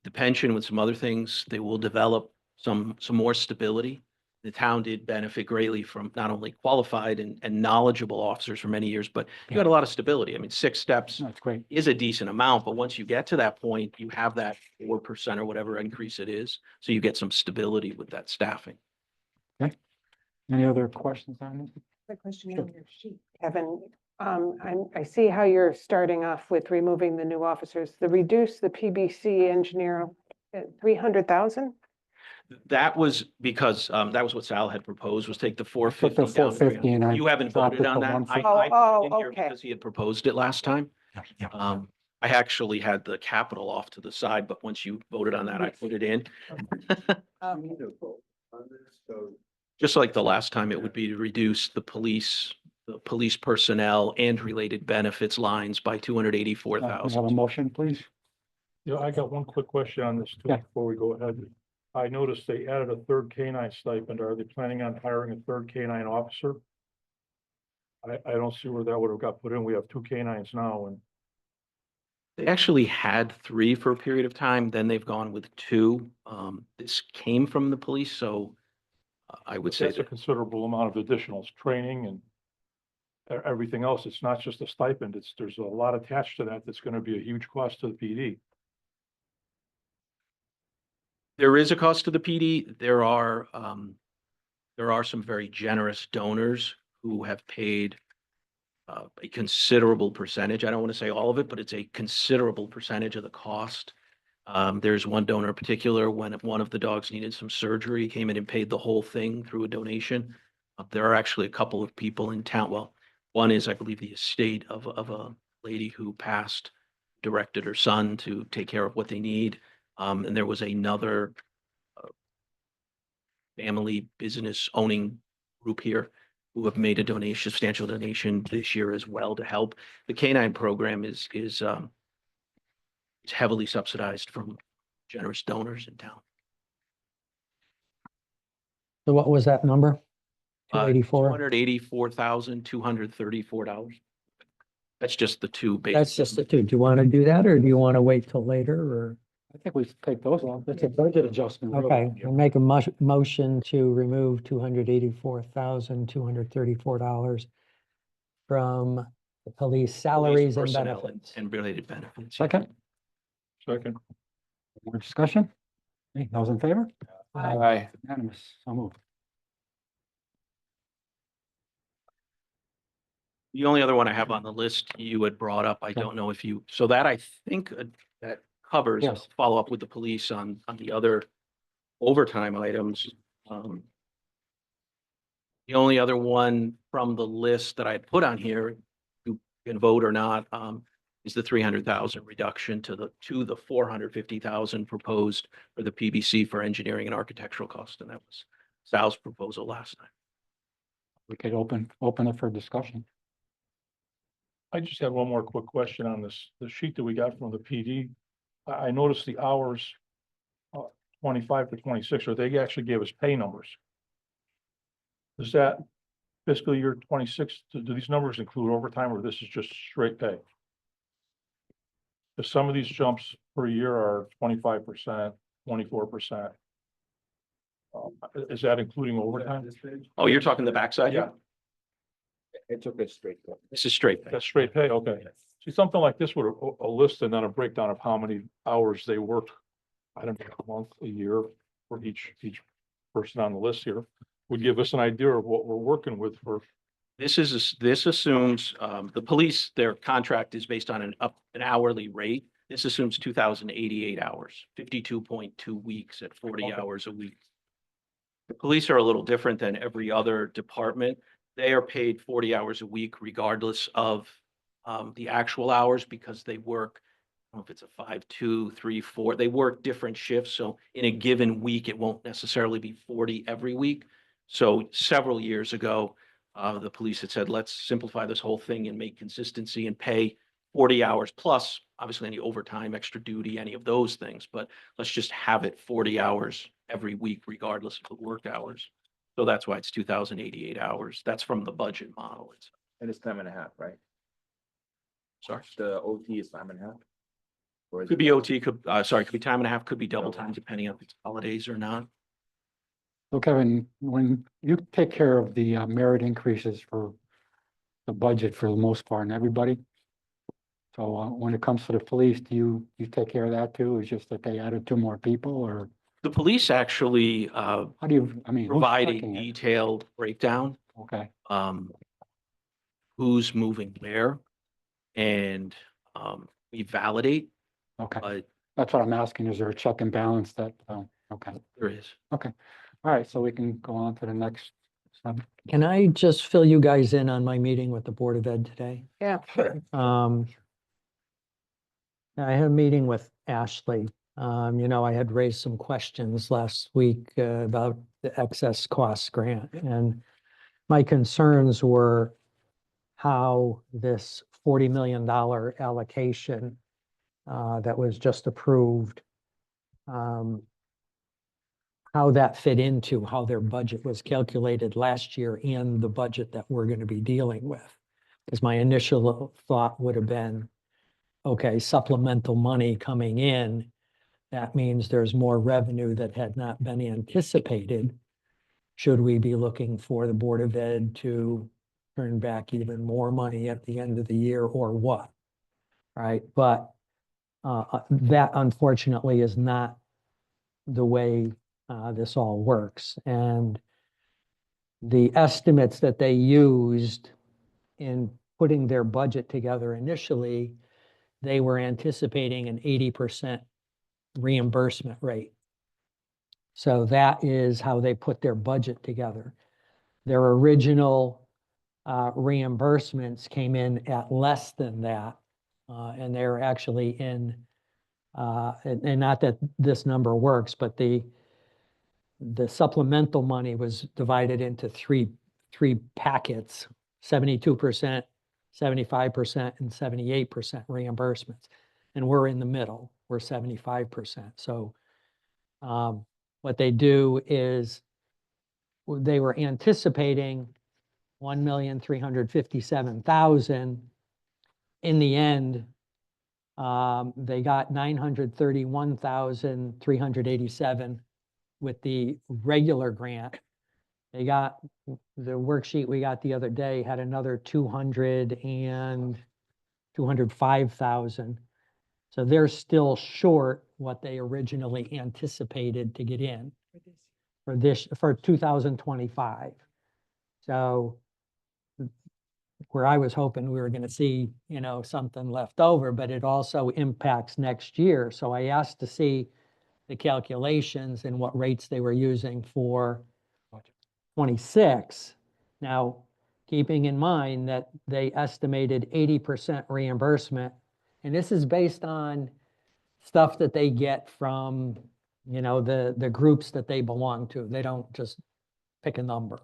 the pension with some other things, they will develop some more stability. The town did benefit greatly from not only qualified and knowledgeable officers for many years, but you had a lot of stability. I mean, 6 steps that's great. is a decent amount, but once you get to that point, you have that 4% or whatever increase it is. So you get some stability with that staffing. Any other questions on this? The question Sure. on your sheet, Kevin, I see how you're starting off with removing the new officers, reduce the PBC engineer at 300,000? That was because, that was what Sal had proposed, was take the Took 450 the down to 450 and I You haven't dropped voted it on to that. 150. I put it in here okay. because he had proposed it last time. Yeah. I actually had the capital off to the side, but once you voted on that, I put it in. Just like the last time, it would be to reduce the police personnel and related benefits lines by We have a 284,000. motion, please? Yeah, I got one quick question on this too, Yeah. before we go ahead. I noticed they added a third canine stipend. Are they planning on hiring a third canine officer? I don't see where that would have got put in. We have 2 canines now and They actually had 3 for a period of time, then they've gone with 2. This came from the police, so I would say that's a that considerable amount of additional training and everything else. It's not just a stipend. There's a lot attached to that. That's going to be a huge cost to the PD. there is a cost to the PD. There are some very generous donors who have paid a considerable percentage. I don't want to say all of it, but it's a considerable percentage of the cost. There's one donor in particular, when one of the dogs needed some surgery, came in and paid the whole thing through a donation. There are actually a couple of people in town. Well, one is, I believe, the estate of a lady who passed, directed her son to take care of what they need. And there was another family business owning group here who have made a donation, substantial donation this year as well to help. The canine program is heavily subsidized from generous donors in town. So what was that number? 284? $284,234. That's just the 2 basic. That's just the 2. Do you want to do that or do you want to wait till later or? I think we should take those off. It's a budget adjustment. really. Okay, I'll make a motion to remove $284,234 from the police salaries and personnel benefits. And related benefits. Second, Second, more discussion? Okay, those in favor? Aye. Unanimous, so moved. The only other one I have on the list you had brought up, I don't know if you, so that I think that covers Yes. follow up with the police on the other overtime items, the only other one from the list that I had put on here, you can vote or not, is the 300,000 reduction to the 450,000 proposed for the PBC for engineering and architectural cost, and that was Sal's proposal last time. We could open it for discussion. I just had one more quick question on this, the sheet that we got from the PD. I noticed the hours, 25 to 26, or they actually gave us pay numbers. Is that fiscal year 26, do these numbers include overtime, or this is just straight pay? Because some of these jumps per year are 25%, 24%. Is that including overtime? Oh, you're talking the backside? Yeah, It took a straight. This is straight pay. that's straight pay, okay. See, something like this with a list and then a breakdown of how many hours they worked, I don't know, a month, a year for each person on the list here, would give us an idea of what we're working with for. This assumes, the police, their contract is based on an hourly rate. This assumes 2,088 hours, 52.2 weeks at 40 Okay. hours a week. The police are a little different than every other department. They are paid 40 hours a week regardless of the actual hours because they work, I don't know if it's a 5, 2, 3, 4, they work different shifts. So in a given week, it won't necessarily be 40 every week. So several years ago, the police had said, let's simplify this whole thing and make consistency and pay 40 hours plus, obviously any overtime, extra duty, any of those things. But let's just have it 40 hours every week, regardless of the work hours. So that's why it's 2,088 hours. That's from the budget model. It's, And it's time and a half, right? sorry. The OT is time and a half? Or is Could it- be OT, could be time and a half, could be double time, depending on if it's holidays or not. So Kevin, when you take care of the merit increases for the budget for the most part and everybody. So when it comes to the police, do you take care of that too? It's just that they added 2 more people or The police actually how do you, I mean, who's provide a checking it? detailed breakdown, Okay, who's moving where. And we validate, okay. but That's what I'm asking. Is there a check and balance that, okay, there is. all right, so we can go on to the next. Can I just fill you guys in on my meeting with the Board of Ed today? Yeah. I had a meeting with Ashley. I had raised some questions last week about the excess cost grant, and my concerns were how this $40 million allocation that was just approved, how that fit into how their budget was calculated last year and the budget that we're going to be dealing with. Because my initial thought would have been, okay, supplemental money coming in, that means there's more revenue that had not been anticipated. Should we be looking for the Board of Ed to turn back even more money at the end of the year or what? Right, but that unfortunately is not the way this all works. And the estimates that they used in putting their budget together initially, they were anticipating an 80% reimbursement rate. So that is how they put their budget together. Their original reimbursements came in at less than that. And they're actually in, and not that this number works, but the supplemental money was divided into three packets, 72%, 75%, and 78% reimbursements. And we're in the middle, we're 75%. So what they do is they were anticipating 1,357,000. In the end, they got 931,387 with the regular grant. They got the worksheet we got the other day had another 205,000. So they're still short what they originally anticipated to get in for 2025. So where I was hoping we were going to see, something left over, but it also impacts next year. So I asked to see the calculations and what rates they were using for 26. Now, keeping in mind that they estimated 80% reimbursement, and this is based on stuff that they get from, the groups that they belong to. They don't just pick a number.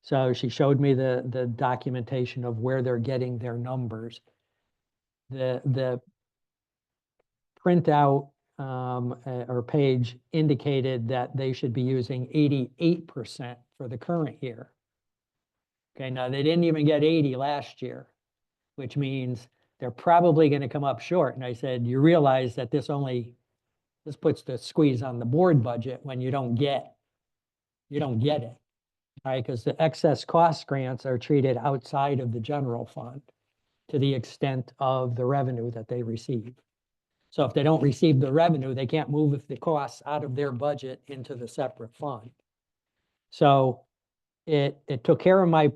So she showed me the documentation of where they're getting their numbers. The printout or page indicated that they should be using 88% for the current year. Okay, now they didn't even get 80 last year, which means they're probably going to come up short. And I said, you realize that this puts the squeeze on the board budget when you don't get it, right? Because the excess cost grants are treated outside of the general fund to the extent of the revenue that they receive. So if they don't receive the revenue, they can't move the costs out of their budget into the separate fund. So it took care of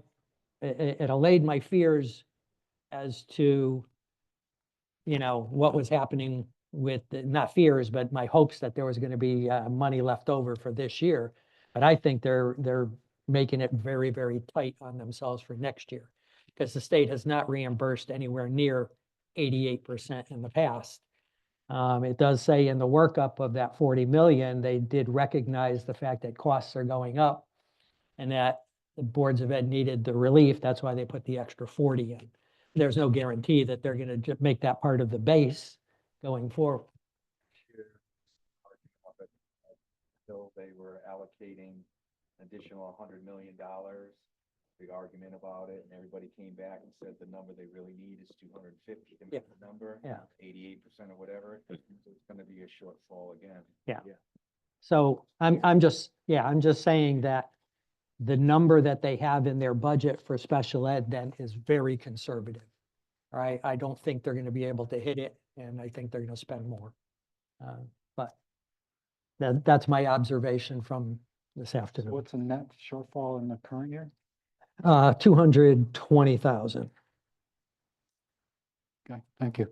it allayed my fears as to, what was happening with, not fears, but my hopes that there was going to be money left over for this year. But I think they're making it very, very tight on themselves for next year, because the state has not reimbursed anywhere near 88% in the past. It does say in the workup of that 40 million, they did recognize the fact that costs are going up and that the boards of ed needed the relief. That's why they put the extra 40 in. There's no guarantee that they're going to make that part of the base going forward. So they were allocating additional $100 million, big argument about it, and everybody came back and said the number they really need is 250 to make the number. Yeah. 88% or whatever. So it's gonna be a shortfall again. Yeah. So I'm just saying that the number that they have in their budget for special ed then is very conservative. Right? I don't think they're going to be able to hit it, and I think they're going to spend more. But that's my observation from this afternoon. What's the net shortfall in the current year? 220,000. Okay, thank you.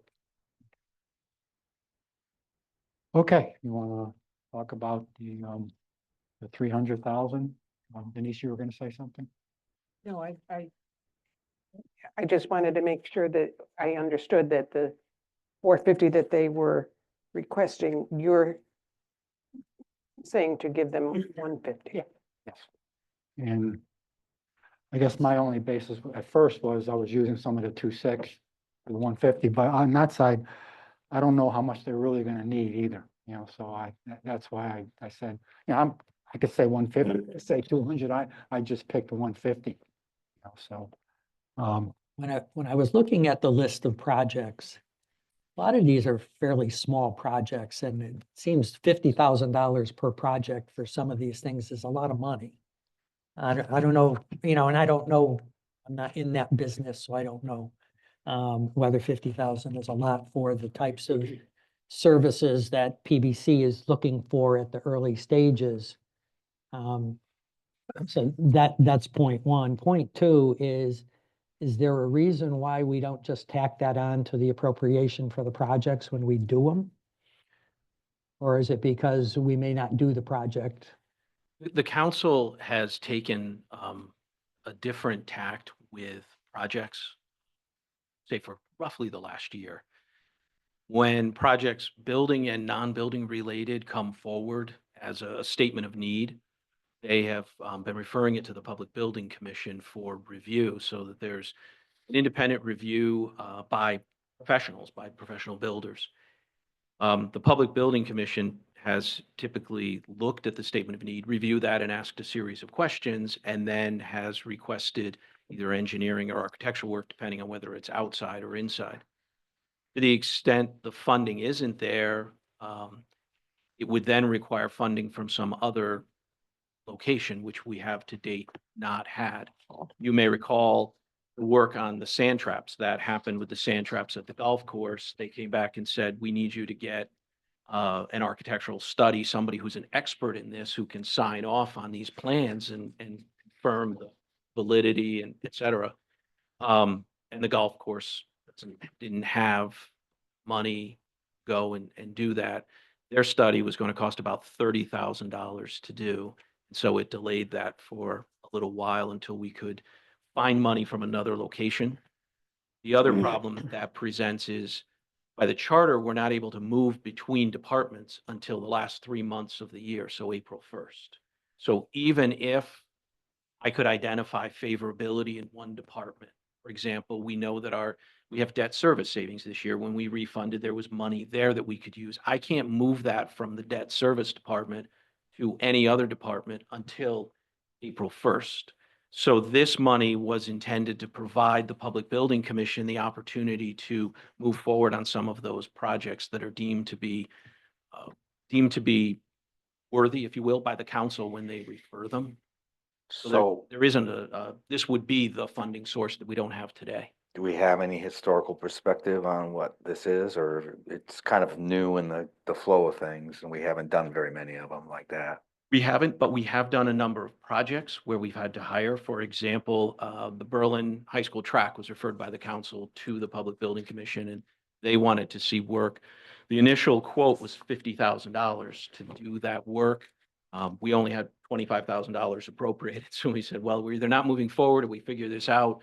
Okay, you want to talk about the 300,000? Denise, you were going to say something? No, I just wanted to make sure that I understood that the 450 that they were requesting, you're saying to give them 150. Yeah. Yes. And I guess my only basis at first was I was using some of the 2.6 for the 150, but on that side, I don't know how much they're really going to need either, so that's why I said, I could say 150, say 200, I just picked the 150, so. When I was looking at the list of projects, a lot of these are fairly small projects, and it seems $50,000 per project for some of these things is a lot of money. I don't know, and I don't know, I'm not in that business, so I don't know whether 50,000 is a lot for the types of services that PBC is looking for at the early stages. So that's point one. Point two is there a reason why we don't just tack that on to the appropriation for the projects when we do them? Or is it because we may not do the project? The council has taken a different tact with projects, say for roughly the last year. When projects building and non-building related come forward as a statement of need, they have been referring it to the Public Building Commission for review, so that there's an independent review by professional builders. The Public Building Commission has typically looked at the statement of need, reviewed that and asked a series of questions, and then has requested either engineering or architectural work, depending on whether it's outside or inside. To the extent the funding isn't there, it would then require funding from some other location, which we have to date not had. You may recall the work on the sand traps that happened with the sand traps at the golf course. They came back and said, we need you to get an architectural study, somebody who's an expert in this, who can sign off on these plans and confirm the validity and et cetera. And the golf course didn't have money go and do that. Their study was going to cost about $30,000 to do. So it delayed that for a little while until we could find money from another location. The other problem that presents is by the charter, we're not able to move between departments until the last 3 months of the year, so April 1st. So even if I could identify favorability in one department, for example, we know that we have debt service savings this year. When we refunded, there was money there that we could use. I can't move that from the debt service department to any other department until April 1st. So this money was intended to provide the Public Building Commission the opportunity to move forward on some of those projects that are deemed to be worthy, if you will, by the council when they refer them. So So there isn't this would be the funding source that we don't have today. do we have any historical perspective on what this is, or it's kind of new in the flow of things and we haven't done very many of them like that? We haven't, but we have done a number of projects where we've had to hire. For example, the Berlin High School track was referred by the council to the Public Building Commission, and they wanted to see work. The initial quote was $50,000 to do that work. We only had $25,000 appropriated, so we said, well, we're either not moving forward or we figure this out.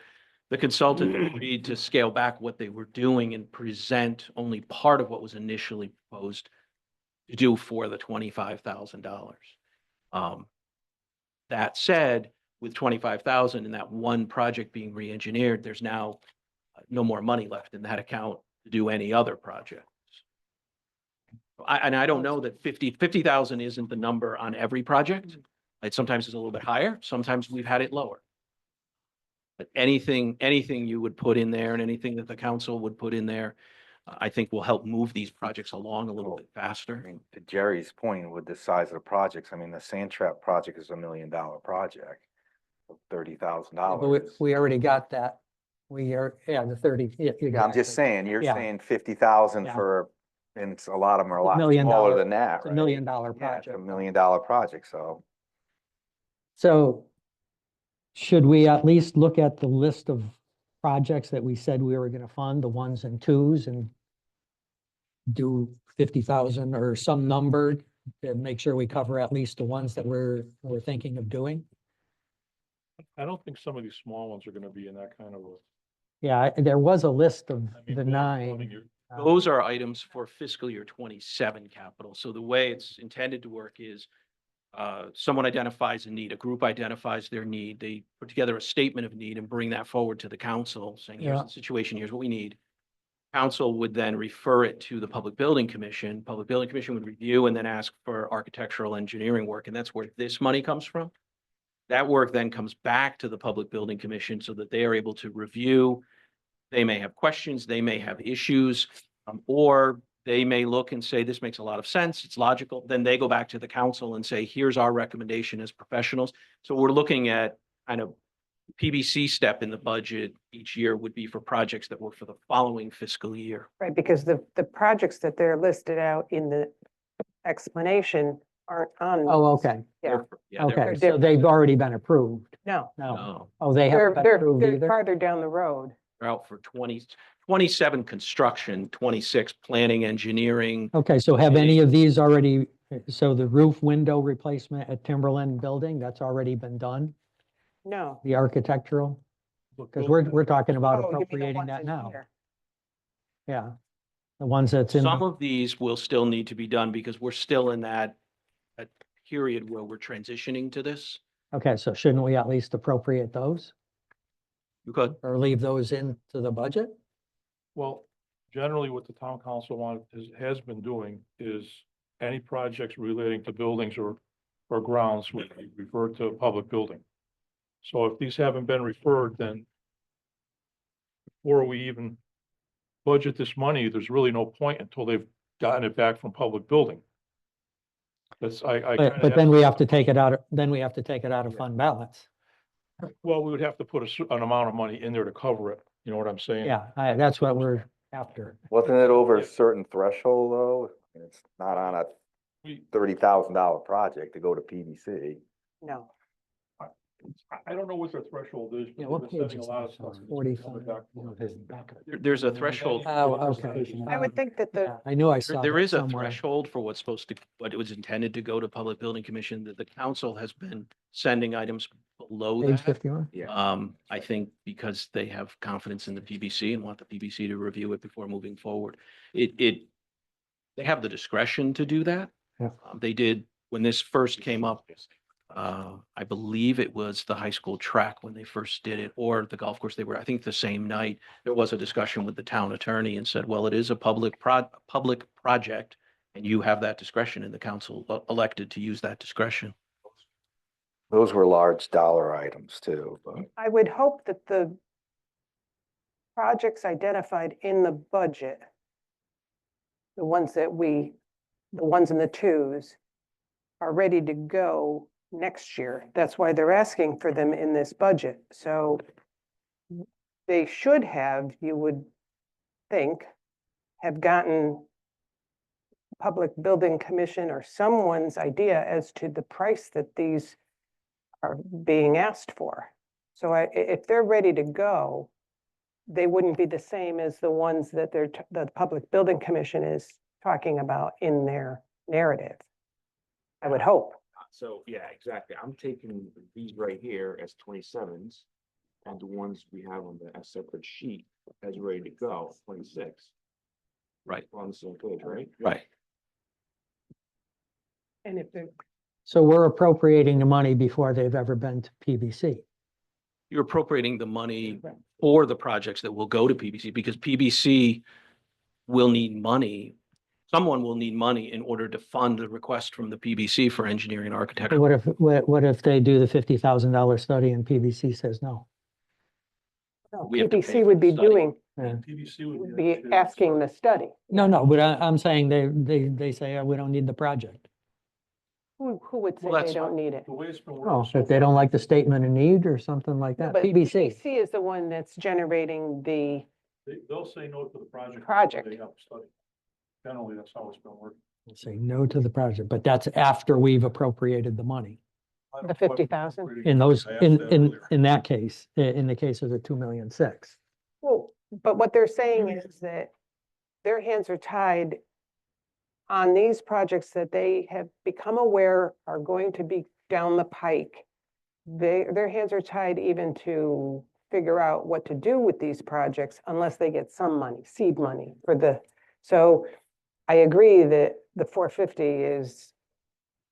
The consultant agreed to scale back what they were doing and present only part of what was initially proposed to do for the $25,000. That said, with 25,000 and that one project being re-engineered, there's now no more money left in that account to do any other projects. And I don't know that 50,000 isn't the number on every project. It sometimes is a little bit higher. Sometimes we've had it lower. But anything you would put in there and anything that the council would put in there, I think will help move these projects along a little bit I faster. mean, to Jerry's point with the size of the projects, I mean, the sand trap project is $1 million project. But we, $30,000. we already got that. We are, yeah, the 30. Yeah, I'm exactly. just saying, you're Yeah. saying 50,000 Yeah. for, and it's a lot of them are a $1 lot million smaller than that, It's a right? $1 million Yeah, it's project. $1 million project, so. So should we at least look at the list of projects that we said we were going to fund, the ones and twos, and do 50,000 or some number to make sure we cover at least the ones that we're thinking of doing? I don't think some of these small ones are gonna be in that kind of a. Yeah, there was a list of I mean, the building 9. your- Those are items for fiscal year 27 capital. So the way it's intended to work is someone identifies a need, a group identifies their need. They put together a statement of need and bring that forward to the council saying, here's Yeah. the situation, here's what we need. Council would then refer it to the Public Building Commission. Public Building Commission would review and then ask for architectural engineering work. And that's where this money comes from. That work then comes back to the Public Building Commission so that they are able to review. They may have questions, they may have issues, or they may look and say, this makes a lot of sense, it's logical. Then they go back to the council and say, here's our recommendation as professionals. So we're looking at kind of PBC step in the budget each year would be for projects that were for the following fiscal year. Right, because the projects that they're listed out in the explanation aren't on. Oh, okay. Yeah, Yeah, they're- Okay, They're so different. they've already been approved. no, No. no, Oh, they they're, haven't been they're, approved they're either? farther down the road. they're out for 27 construction, 26 planning, engineering. Okay, so have any of these already, so the roof window replacement at Timberland Building, that's already been done? No. The architectural? Look, Because building- we're talking about Oh, you mean the appropriating ones that in now. here. Yeah. The ones that's in, Some the- of these will still need to be done because we're still in that period where we're transitioning to this. okay, so shouldn't we at least appropriate those You could. or leave those into the budget? Well, generally what the town council has been doing is any projects relating to buildings or grounds would be referred to public building. So if these haven't been referred, then before we even budget this money, there's really no point until they've gotten it back from public building. That's, I But kinda then have- we have to take it out, then we have to take it out of fund balance. well, we would have to put an amount of money in there to cover it. You know what I'm saying? Yeah, that's what we're after. Wasn't it over a Yeah. certain threshold though? It's not on a We, $30,000 project to go to PVC. No. I don't know what their threshold is. Yeah, but what they're page sending is a lot of this stuff on? to the 45. back. You know, his backup. There's a threshold. Oh, okay. I would think that the, Yeah, I knew I There saw there that is a somewhere. threshold for what's supposed to, what it was intended to go to Public Building Commission, that the council has been sending items below Page that. 51? I think because they have confidence in the PBC and want the PBC to review it before moving forward. They have the discretion to do that. Yeah. They did, when this first came up, I believe it was the high school track when they first did it, or the golf course. They were, I think, the same night. There was a discussion with the town attorney and said, well, it is a public project, and you have that discretion, and the council elected to use that discretion. Those were large dollar items too, but. I would hope that the projects identified in the budget, the ones that the ones in the twos, are ready to go next year. That's why they're asking for them in this budget. So they should have, you would think, have gotten Public Building Commission or someone's idea as to the price that these are being asked for. So if they're ready to go, they wouldn't be the same as the ones that the Public Building Commission is talking about in their narrative. I would hope. So, yeah, exactly. I'm taking these right here as 27s and the ones we have on a separate sheet as ready to go, 26. Right. We're on the same page, right? Right. And if they're, So we're appropriating the money before they've ever been to PBC. You're appropriating the money for the projects that will go to PBC, because PBC will need money. Someone will need money in order to fund the request from the PBC for engineering and But architecture. what if they do the $50,000 study and PBC says no? no, We have to pay PBC for would the be study. doing, Yeah. PVC would be asking the study. No, but I'm saying they say, "Oh, we don't need the project." Who would say Well, they that's don't need it? The way it's been Oh, working. so if they don't like the statement of need or something like that, But PBC. PBC is the one that's generating the, They'll say no to the project. Project. They have a study. Generally, that's how it's been working. Say no to the project, but that's after we've appropriated the money. I don't The know what 50,000? we're In those, I asked in, that in, earlier. in that case, in the case of the 2,600,000. well, but what they're saying is that their hands are tied on these projects that they have become aware are going to be down the pike. Their hands are tied even to figure out what to do with these projects unless they get some money, seed money for so I agree that the 450 is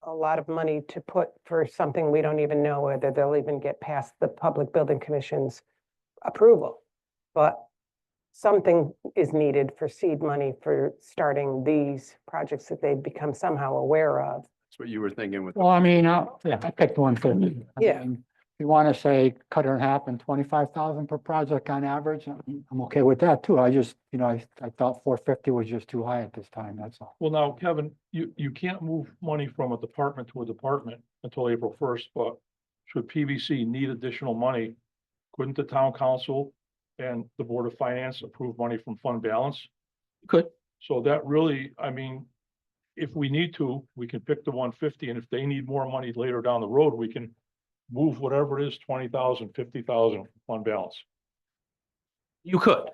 a lot of money to put for something we don't even know whether they'll even get past the Public Building Commission's approval. But something is needed for seed money for starting these projects that they've become somehow aware of. That's what you were thinking with. Well, I mean, yeah, I picked 150. Yeah. If you want to say cut it in half and 25,000 per project on average, I'm okay with that too. I just, I thought 450 was just too high at this time, that's all. Well, now, Kevin, you can't move money from a department to a department until April 1st, but should PVC need additional money, couldn't the town council and the Board of Finance approve money from fund balance? Could. So that really, I mean, if we need to, we can pick the 150, and if they need more money later down the road, we can move whatever it is, 20,000, 50,000 from fund balance. You could.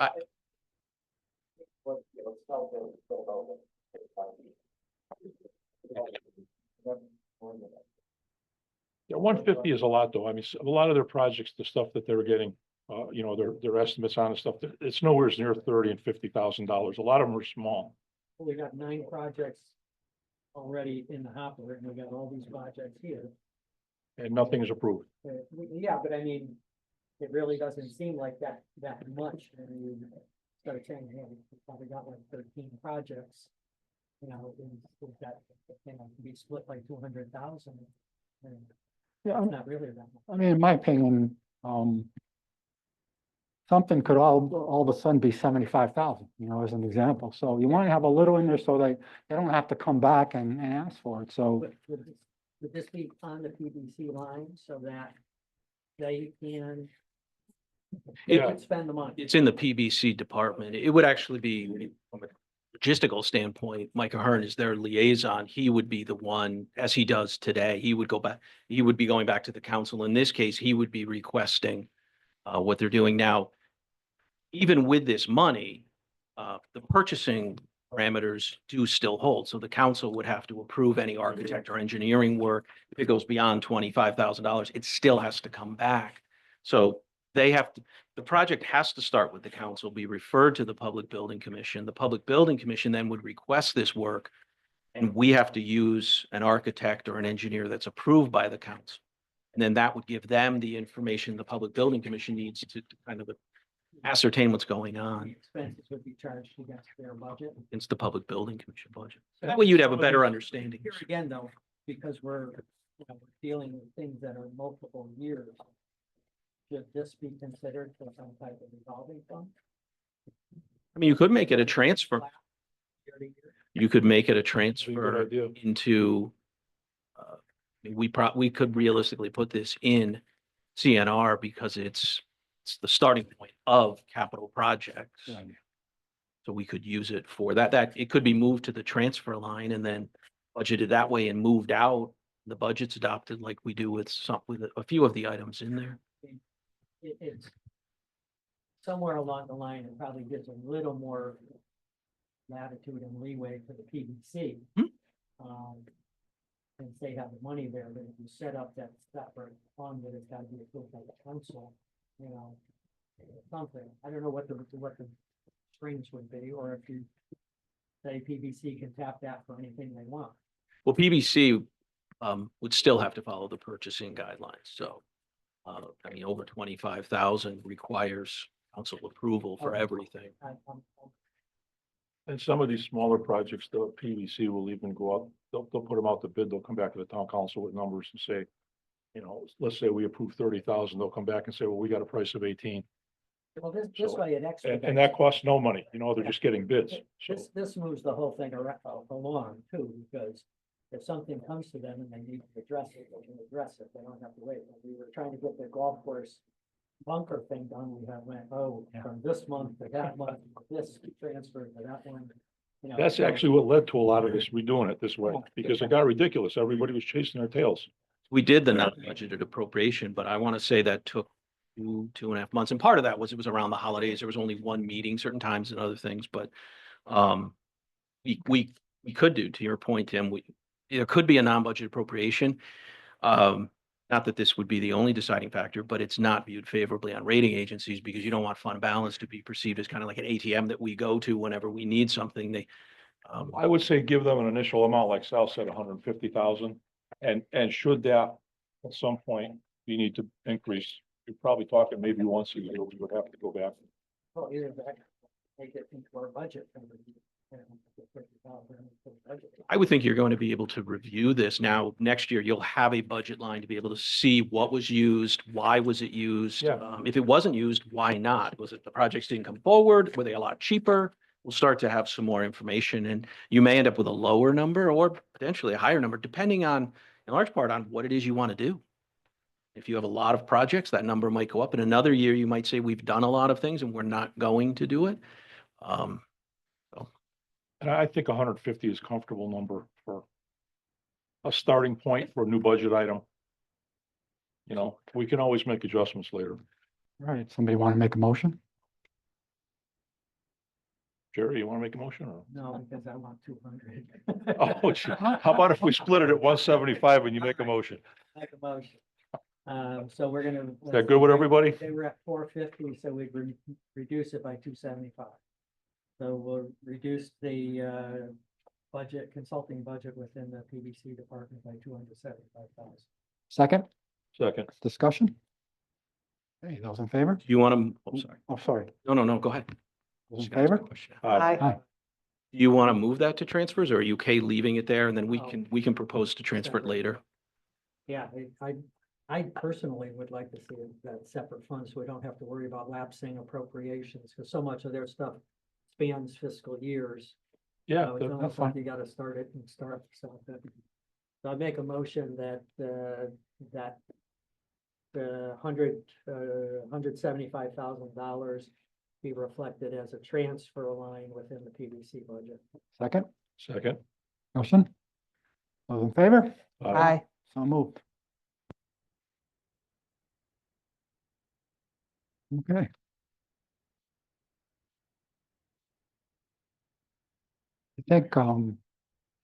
Yeah, 150 is a lot, though. I mean, a lot of their projects, the stuff that they're getting, their estimates on the stuff, it's nowhere near $30,000 and $50,000. A lot of them are small. We got 9 projects already in the hopper, and we got all these projects here. And nothing is approved. Yeah, but I mean, it really doesn't seem like that much when you start saying, hey, we probably got like 13 projects. And that can be split by 200,000. Yeah, It's not really that much. I mean, in my opinion, something could all of a sudden be 75,000, as an example. So you want to have a little in there so they don't have to come back and ask for it. So Would this be on the PBC line so that they can Yeah. spend the money? It's in the PBC department. It would actually be from a logistical standpoint, Mike Ahern is their liaison. He would be the one, as he does today, he would be going back to the council. In this case, he would be requesting what they're doing now. Even with this money, the purchasing parameters do still hold. So the council would have to approve any architect or engineering work. If it goes beyond $25,000, it still has to come back. So they have to, the project has to start with the council, be referred to the Public Building Commission. The Public Building Commission then would request this work, and we have to use an architect or an engineer that's approved by the council. And then that would give them the information the Public Building Commission needs to kind of ascertain what's going on Expenses would be charged against their budget. against the Public Building Commission budget. That way you'd have a better understanding. Here again, though, because we're dealing with things that are multiple years, should this be considered for some type of revolving fund? I mean, you could make it a transfer. Year to year? You could make it a Be a good transfer idea. into, we could realistically put this in CNR because it's the starting point of capital projects. So we could use it for that, it could be moved to the transfer line and then budgeted that way and moved out. The budget's adopted like we do with with a few of the items in there. It's somewhere along the line, it probably gives a little more latitude and leeway for the PBC. Since they have the money there, but if you set up that separate fund that it's gotta be approved by the council, something, I don't know what the strings would be, or if you say PBC can tap that for anything they want. Well, PBC would still have to follow the purchasing guidelines. So, I mean, over 25,000 requires council approval for Okay. everything. And some of these smaller projects, the PVC will even go up, they'll put them out to bid, they'll come back to the town council with numbers and say, let's say we approve 30,000, they'll come back and say, well, we got a price of 18. Well, this So- way it expedites. And that costs no money, they're just getting bids. So This moves the whole thing along too, because if something comes to them and they need to address it, they can address it. They don't have to wait. When we were trying to get the golf course bunker thing done, we went, from this month to that month, this transfer to that one. that's so- actually what led to a lot of this, redoing it this way, because it got ridiculous. Everybody was chasing their tails. We did the non-budgeted appropriation, but I want to say that took 2.5 months. And part of that was it was around the holidays. There was only one meeting certain times and other things, but we could do, to your point, Tim, there could be a non-budget appropriation. Not that this would be the only deciding factor, but it's not viewed favorably on rating agencies because you don't want fund balance to be perceived as kind of like an ATM that we go to whenever we need something. I would say give them an initial amount, like Sal said, 150,000. And should that at some point you need to increase, you're probably talking maybe once a year, we would have to go back. Well, either that, make it into our budget. Budget. I would think you're going to be able to review this now. Next year, you'll have a budget line to be able to see what was used, why was it used? Yeah. If it wasn't used, why not? Was it the projects didn't come forward? Were they a lot cheaper? We'll start to have some more information and you may end up with a lower number or potentially a higher number, depending on, in large part, on what it is you want to do. If you have a lot of projects, that number might go up. In another year, you might say, we've done a lot of things and we're not going to do it. And I think 150 is a comfortable number for a starting point for a new budget item. We can always make adjustments later. All right, somebody want to make a motion? Jerry, you want to make a motion or? No, because I want 200. Oh, gee. How about if we split it at 175 and you make a motion? Make a motion. So we're gonna. Is that good with everybody? They were at 450, so we'd reduce it by 275. So we'll reduce the consulting budget within the PBC department by 275,000. Second, Second. discussion? Hey, those in favor? Do you want to, oh, sorry. Oh, sorry. No, go ahead. Those in Just gonna ask a favor? question. Aye. Do you want to move that to transfers or are you okay leaving it there and then we can propose to transfer it later? Yeah, I personally would like to see that separate fund, so we don't have to worry about lapsing appropriations, because so much of their stuff spans fiscal years. Yeah, So it's almost that's like fine. you gotta start it and start. So I make a motion that the $175,000 be reflected as a transfer line within the PVC budget. Second, Second. motion? Those in favor? Aye. So moved. Okay. I think,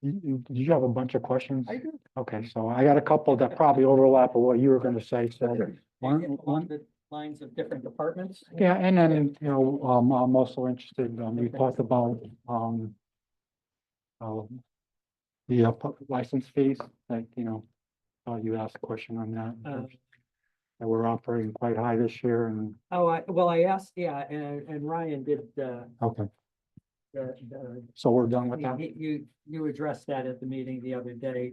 did you have a bunch of questions? I do. Okay, so I got a couple that probably overlap with what you were gonna say, so. Along the lines of different departments? Yeah, and then, I'm also interested, we talked about, the license fees, like, you asked a question on that. That we're operating quite high this year and, Oh, I asked, yeah, and Ryan did, okay, so we're done with that? you addressed that at the meeting the other day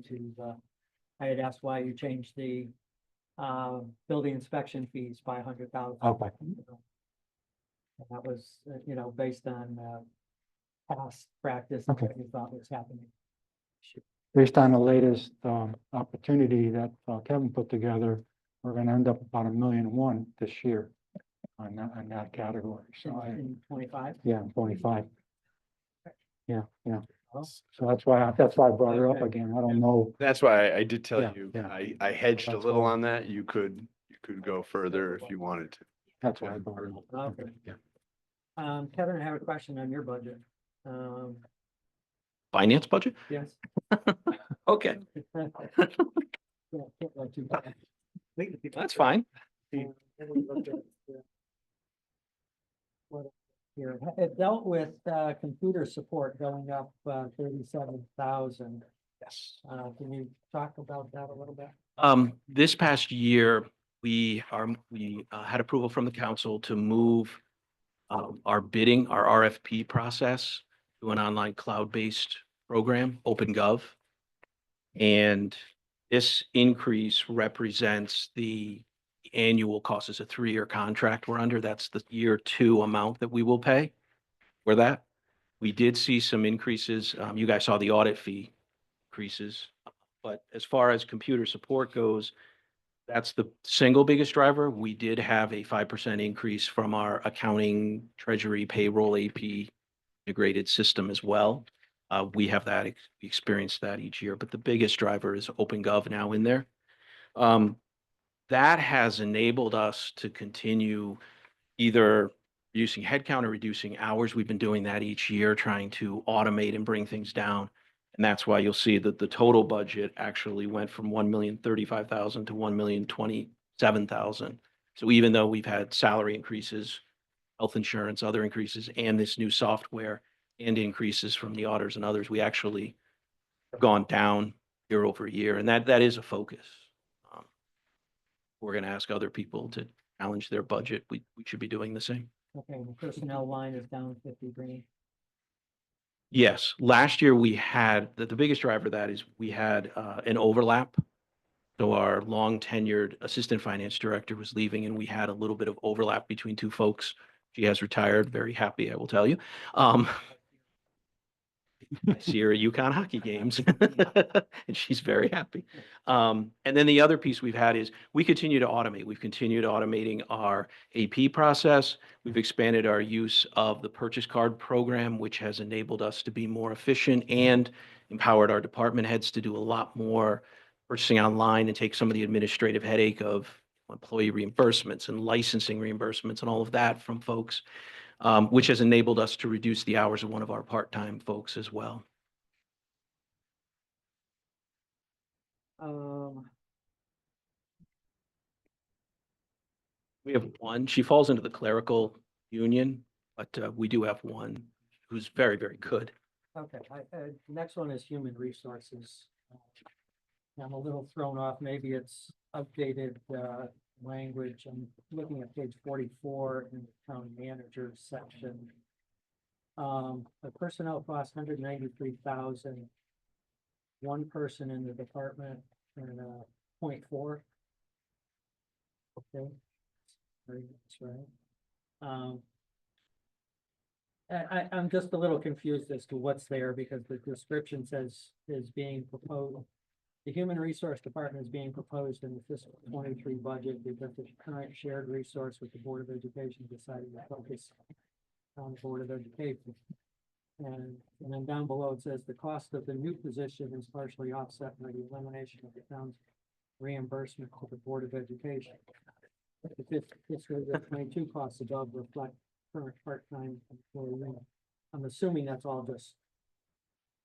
I had asked why you changed the, building inspection fees by 100,000. Okay, And that was, based on, past practice and Okay. what you thought was happening. based on the latest, opportunity that Kevin put together, we're gonna end up about $1,000,001 this year on that category, so In 25? yeah, 25. Yeah, Oh. so that's why I brought it up Okay. again, I don't know, That's why I did tell Yeah, you, yeah. I hedged a That's little why. on that. You could go further if you wanted to. that's why I brought it up. Okay. Yeah. Kevin, I have a question on your budget. Finance budget? Yes. Okay, Yeah, can't let you back. that's fine. Here, it dealt with computer support going up 37,000. Yes. Can you talk about that a little bit? This past year, we had approval from the council to move our bidding, our RFP process to an online cloud-based program, OpenGov. And this increase represents the annual cost. It's a 3-year contract we're under. That's the year 2 amount that we will pay for that. We did see some increases. You guys saw the audit fee increases. But as far as computer support goes, that's the single biggest driver. We did have a 5% increase from our accounting, treasury, payroll, AP integrated system as well. We have that, we experience that each year, but the biggest driver is OpenGov now in there. That has enabled us to continue either reducing headcount or reducing hours. We've been doing that each year, trying to automate and bring things down. And that's why you'll see that the total budget actually went from 1,035,000 to 1,027,000. So even though we've had salary increases, health insurance, other increases, and this new software and increases from the auditors and others, we actually have gone down year over year. And that is a focus. We're going to ask other people to challenge their budget. We should be doing the same. Okay, the personnel line is down 50 grand. Yes, last year we had, the biggest driver of that is we had an overlap. So our long tenured assistant finance director was leaving and we had a little bit of overlap between 2 folks. She has retired, very happy, I will tell you. I see her at UConn hockey games and she's very happy. And then the other piece we've had is we continue to automate. We've continued automating our AP process. We've expanded our use of the purchase card program, which has enabled us to be more efficient and empowered our department heads to do a lot more purchasing online and take some of the administrative headache of employee reimbursements and licensing reimbursements and all of that from folks. Which has enabled us to reduce the hours of one of our part-time folks as well. We have one, she falls into the clerical union, but we do have one who's very, very good. Okay, next one is human resources. I'm a little thrown off, maybe it's outdated language. I'm looking at page 44 in the town manager section. The personnel cost 193,000. One person in the department and 0.4. Okay. That's right. I'm just a little confused as to what's there because the description says is being proposed. The Human Resource Department is being proposed in the fiscal 23 budget because the current shared resource with the Board of Education decided to focus Town Board of Education. And then down below it says the cost of the new position is partially offset by the elimination of the town's reimbursement to the Board of Education. The fiscal year 22 costs above reflect current part-time employee. I'm assuming that's all just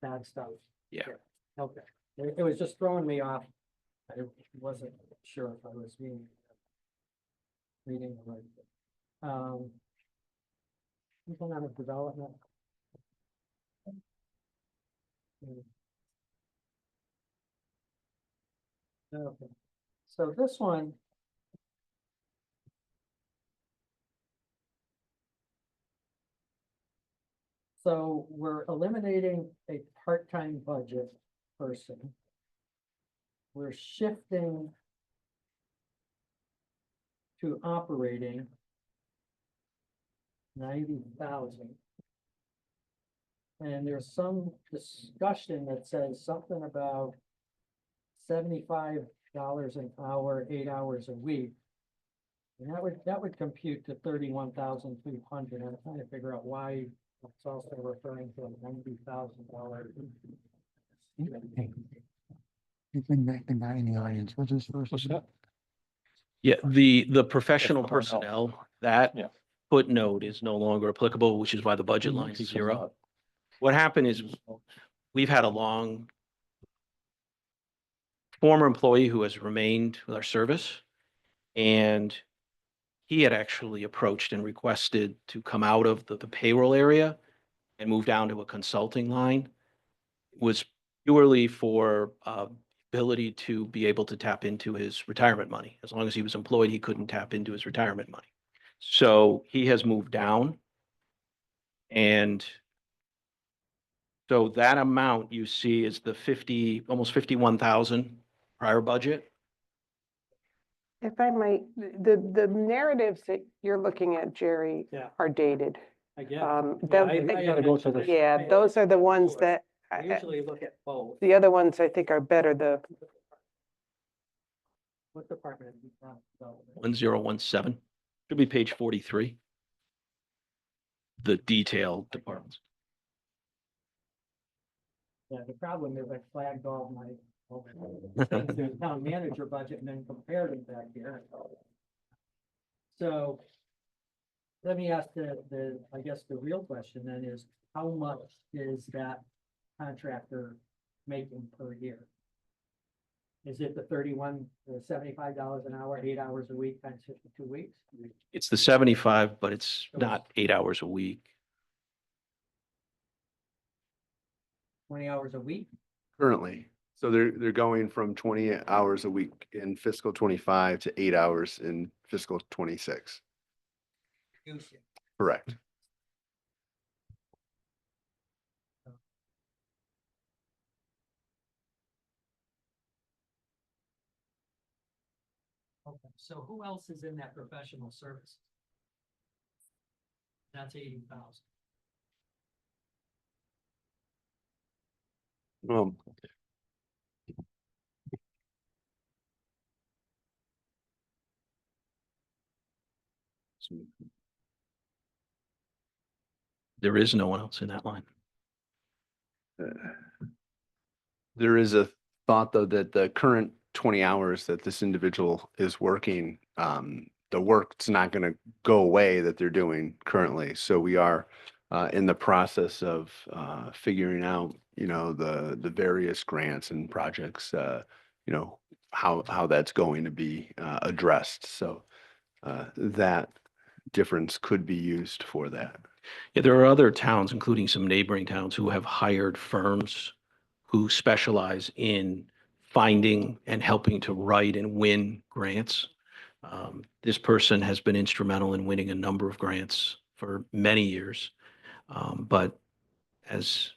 bad stuff. Yeah. Okay, it was just throwing me off. I wasn't sure if I was reading the right thing. Economic development. Okay, so this one. So we're eliminating a part-time budget person. We're shifting to operating 90,000. And there's some discussion that says something about $75 an hour, 8 hours a week. And that would compute to 31,200. I'm trying to figure out why it's also referring to a $90,000. You can make the guy in the audience, what's his first? What's that? Yeah, the professional personnel. personnel, that Yeah. footnote is no longer applicable, which is why the budget line is zero. What happened is we've had a long former employee who has remained with our service. And he had actually approached and requested to come out of the payroll area and move down to a consulting line. It was purely for ability to be able to tap into his retirement money. As long as he was employed, he couldn't tap into his retirement money. So he has moved down. And so that amount you see is the almost 51,000 prior budget. If I might, the narratives that you're looking at, Jerry, Yeah. are dated. I guess. gotta go to the- Yeah, those are the ones that, I usually look at both. the other ones I think are better, What department? have you found development? 1017, should be page 43. The detailed departments. Yeah, the problem is I flagged all my things in the town manager budget and then compared them back here. So let me ask I guess the real question then is, how much is that contractor making per year? Is it the $75 an hour, 8 hours a week times 52 weeks? It's the 75, but it's not 8 hours a week. 20 hours a week? Currently. So they're going from 20 hours a week in fiscal 25 to 8 hours in fiscal 26. Correct. Okay, so who else is in that professional service? That's 80,000. There is no one else in that line. There is a thought, though, that the current 20 hours that this individual is working, the work's not going to go away that they're doing currently. So we are in the process of figuring out, the various grants and projects, how that's going to be addressed. So that difference could be used for that. Yeah, there are other towns, including some neighboring towns, who have hired firms who specialize in finding and helping to write and win grants. This person has been instrumental in winning a number of grants for many years. But as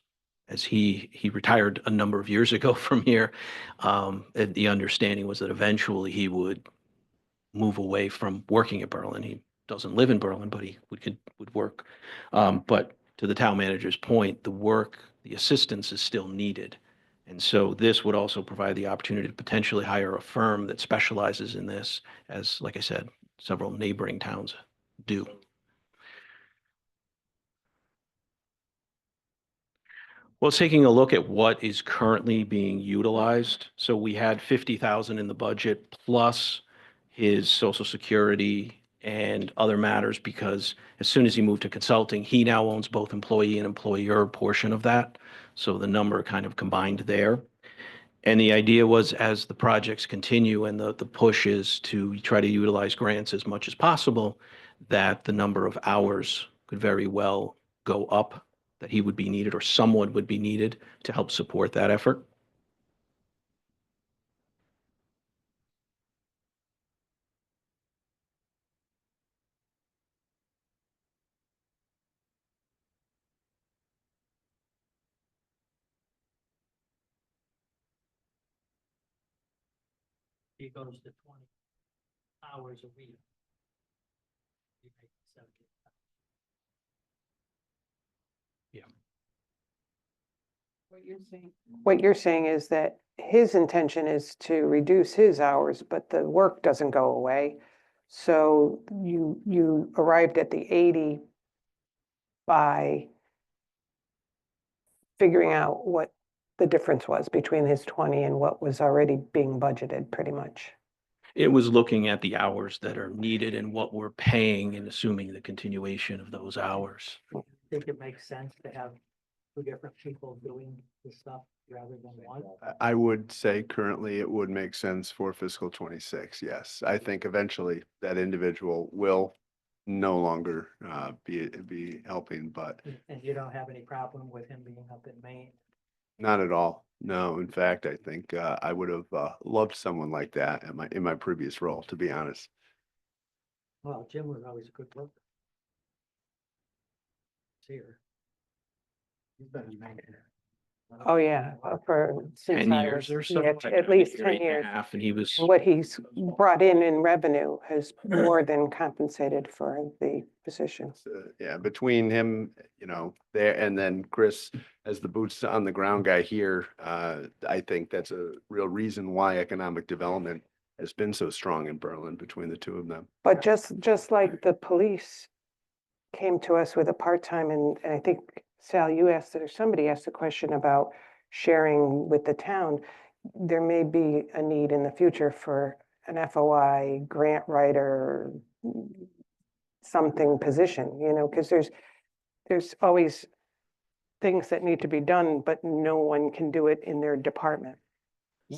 he retired a number of years ago from here, the understanding was that eventually he would move away from working at Berlin. He doesn't live in Berlin, but he would work. But to the town manager's point, the assistance is still needed. And so this would also provide the opportunity to potentially hire a firm that specializes in this, as, like I said, several neighboring towns do. Well, it's taking a look at what is currently being utilized. So we had 50,000 in the budget plus his social security and other matters because as soon as he moved to consulting, he now owns both employee and employer portion of that. So the number kind of combined there. And the idea was as the projects continue and the push is to try to utilize grants as much as possible, that the number of hours could very well go up, that he would be needed or someone would be needed to help support that effort. He goes to 20 hours a week. You make 70. What you're saying is that his intention is to reduce his hours, but the work doesn't go away. So you arrived at the 80 by figuring out what the difference was between his 20 and what was already being budgeted, pretty much. It was looking at the hours that are needed and what we're paying and assuming the continuation of those hours. I think it makes sense to have two different people doing the stuff rather than one. I would say currently it would make sense for fiscal 26. Yes, I think eventually that individual will no longer be helping, but And you don't have any problem with him being up in Maine. not at all. No, in fact, I think I would have loved someone like that in my previous role, to be honest. Well, Jim was always a good worker. Here. He's been in Maine. Oh, yeah, for, since 10 I years was, or so. yeah, I at think least year, 10 8 and a years. half, and he was, And what he's brought in revenue has more than compensated for the position. Yeah, between him, there and then Chris as the boots on the ground guy here, I think that's a real reason why economic development has been so strong in Berlin between the two of them. But just like the police came to us with a part-time, and I think Sal, you asked it, or somebody asked a question about sharing with the town. There may be a need in the future for an FOI grant writer, something position, because there's always things that need to be done, but no one can do it in their department.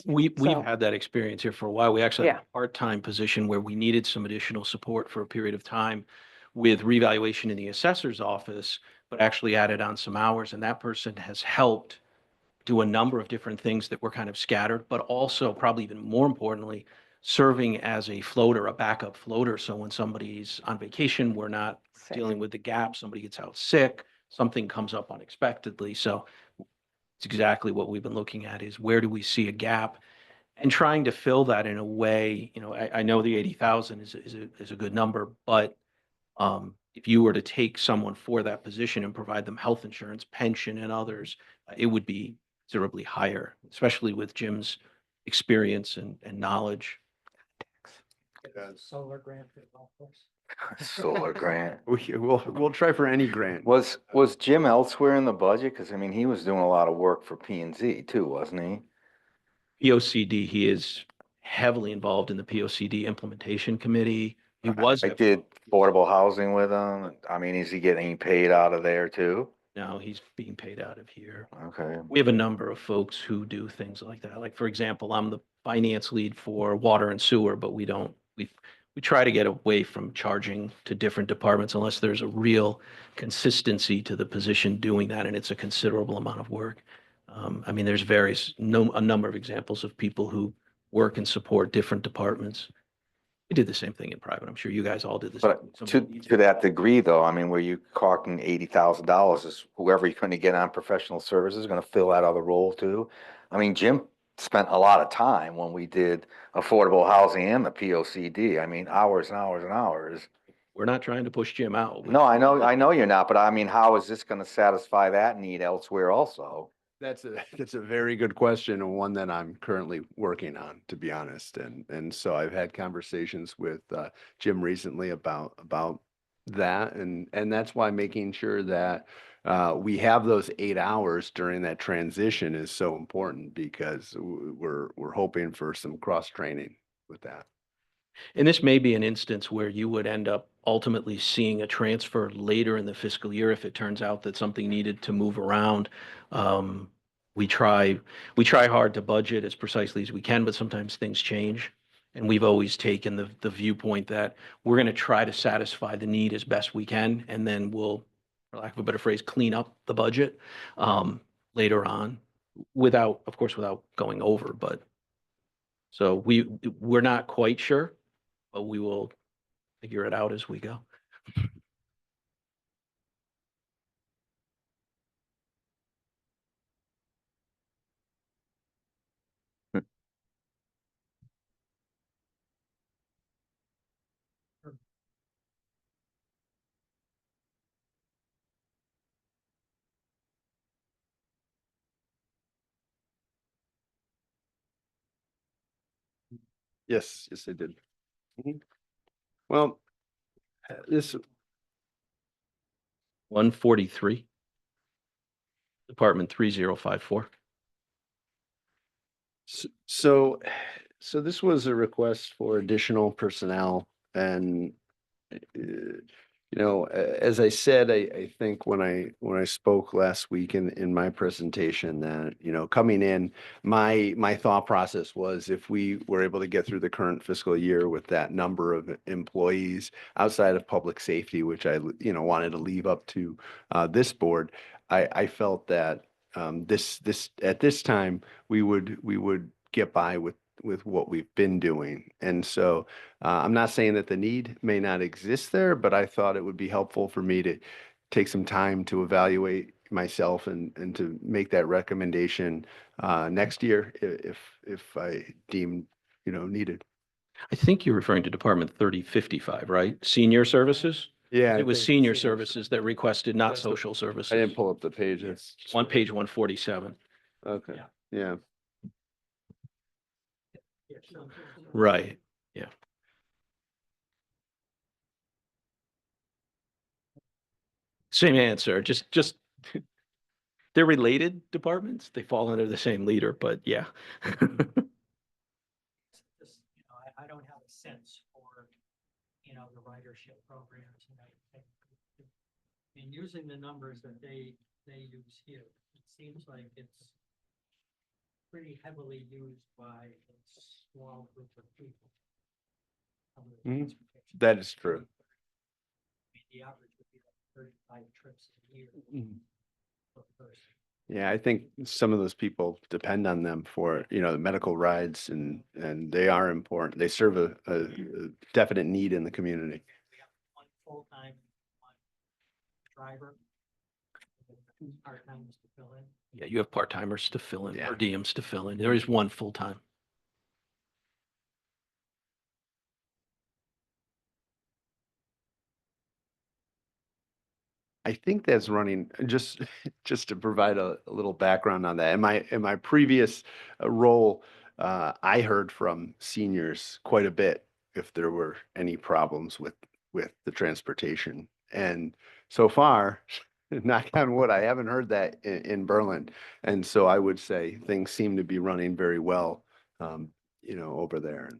we've So- had that experience here for a while. We actually had Yeah. a part-time position where we needed some additional support for a period of time with revaluation in the assessor's office, but actually added on some hours. And that person has helped do a number of different things that were kind of scattered, but also probably even more importantly, serving as a floater, a backup floater. So when somebody's on vacation, we're not Sick. dealing with the gap, somebody gets out sick, something comes up unexpectedly. So it's exactly what we've been looking at is where do we see a gap? And trying to fill that in a way, I know the 80,000 is a good number, but if you were to take someone for that position and provide them health insurance, pension and others, it would be considerably higher, especially with Jim's experience and knowledge. Solar grant for the golf course. Solar grant. We'll try for any grant. Was Jim elsewhere in the budget? Cause I mean, he was doing a lot of work for P and Z too, wasn't he? POCD, he is heavily involved in the POCD implementation committee. He was. I did affordable housing with him. I mean, is he getting paid out of there too? No, he's being paid out of here. Okay. We have a number of folks who do things like that. Like, for example, I'm the finance lead for water and sewer, but we try to get away from charging to different departments unless there's a real consistency to the position doing that, and it's a considerable amount of work. I mean, there's a number of examples of people who work and support different departments. We did the same thing in private. I'm sure you guys all did the same. But to that degree though, I mean, were you talking $80,000 is whoever you're gonna get on professional services gonna fill that other role too? I mean, Jim spent a lot of time when we did affordable housing and the POCD. I mean, hours and hours and hours. We're not trying to push Jim out. No, I know you're not, but I mean, how is this gonna satisfy that need elsewhere also? That's a very good question and one that I'm currently working on, to be honest. And so I've had conversations with Jim recently about that. And that's why making sure that we have those 8 hours during that transition is so important because we're hoping for some cross training with that. And this may be an instance where you would end up ultimately seeing a transfer later in the fiscal year if it turns out that something needed to move around. Um, we try hard to budget as precisely as we can, but sometimes things change. And we've always taken the viewpoint that we're going to try to satisfy the need as best we can, and then we'll, for lack of a better phrase, clean up the budget later on, without, of course, without going over. But so we're not quite sure, but we will figure it out as we go. Yes, yes, I did. Well, this, 143, Department 3054. so, so this was a request for additional personnel and as I said, I think when I spoke last week in my presentation that, coming in, my thought process was if we were able to get through the current fiscal year with that number of employees outside of public safety, which I, wanted to leave up to this board, I felt that this at this time we would get by with what we've been doing. And so I'm not saying that the need may not exist there, but I thought it would be helpful for me to take some time to evaluate myself and to make that recommendation next year if I deem, needed. I think you're referring to Department 3055, right? Senior services? Yeah. It was senior services that requested, not social services. I didn't pull up the page. That's On page 147. okay. Yeah. Right, yeah. Same answer, just they're related departments. They fall under the same leader, but yeah. Just, I don't have a sense for, the ridership programs and everything. And using the numbers that they use here, it seems like it's pretty heavily used by a small group of people. That is true. I mean, the average would be like 35 trips a year per person. Yeah, I think some of those people depend on them for, the medical rides and they are important. They serve a definite need in the community. We have one full-time, one driver, and then part-timers to fill in. Yeah, you have part-timers to fill in, Yeah. per diems to fill in. There is one full-time. I think that's running just to provide a little background on that. In my previous role, I heard from seniors quite a bit if there were any problems with the transportation. And so far, knock on wood, I haven't heard that in Berlin. And so I would say things seem to be running very well, over there.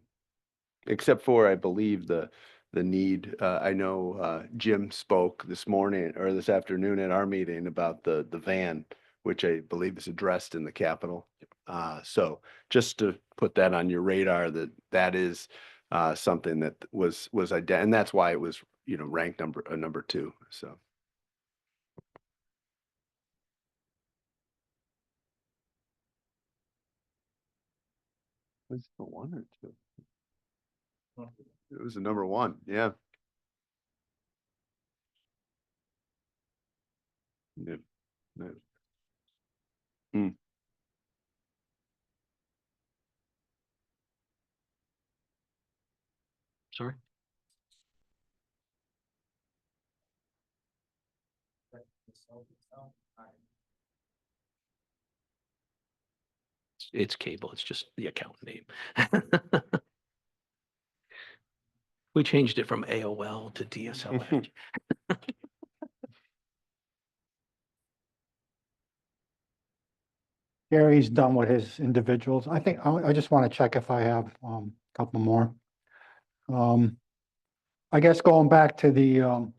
Except for, I believe, the need, I know Jim spoke this morning or this afternoon at our meeting about the van, which I believe is addressed in the Capitol. So just to put that on your radar, that is something that was and that's why it was, ranked number 2, so. Was it the 1 or 2? It was the number 1, yeah. Yeah. Nice. Sorry? It's cable, it's just the account name. We changed it from AOL to DSL. Gary's done with his individuals. I think, I just want to check if I have, a couple more. I guess going back to the,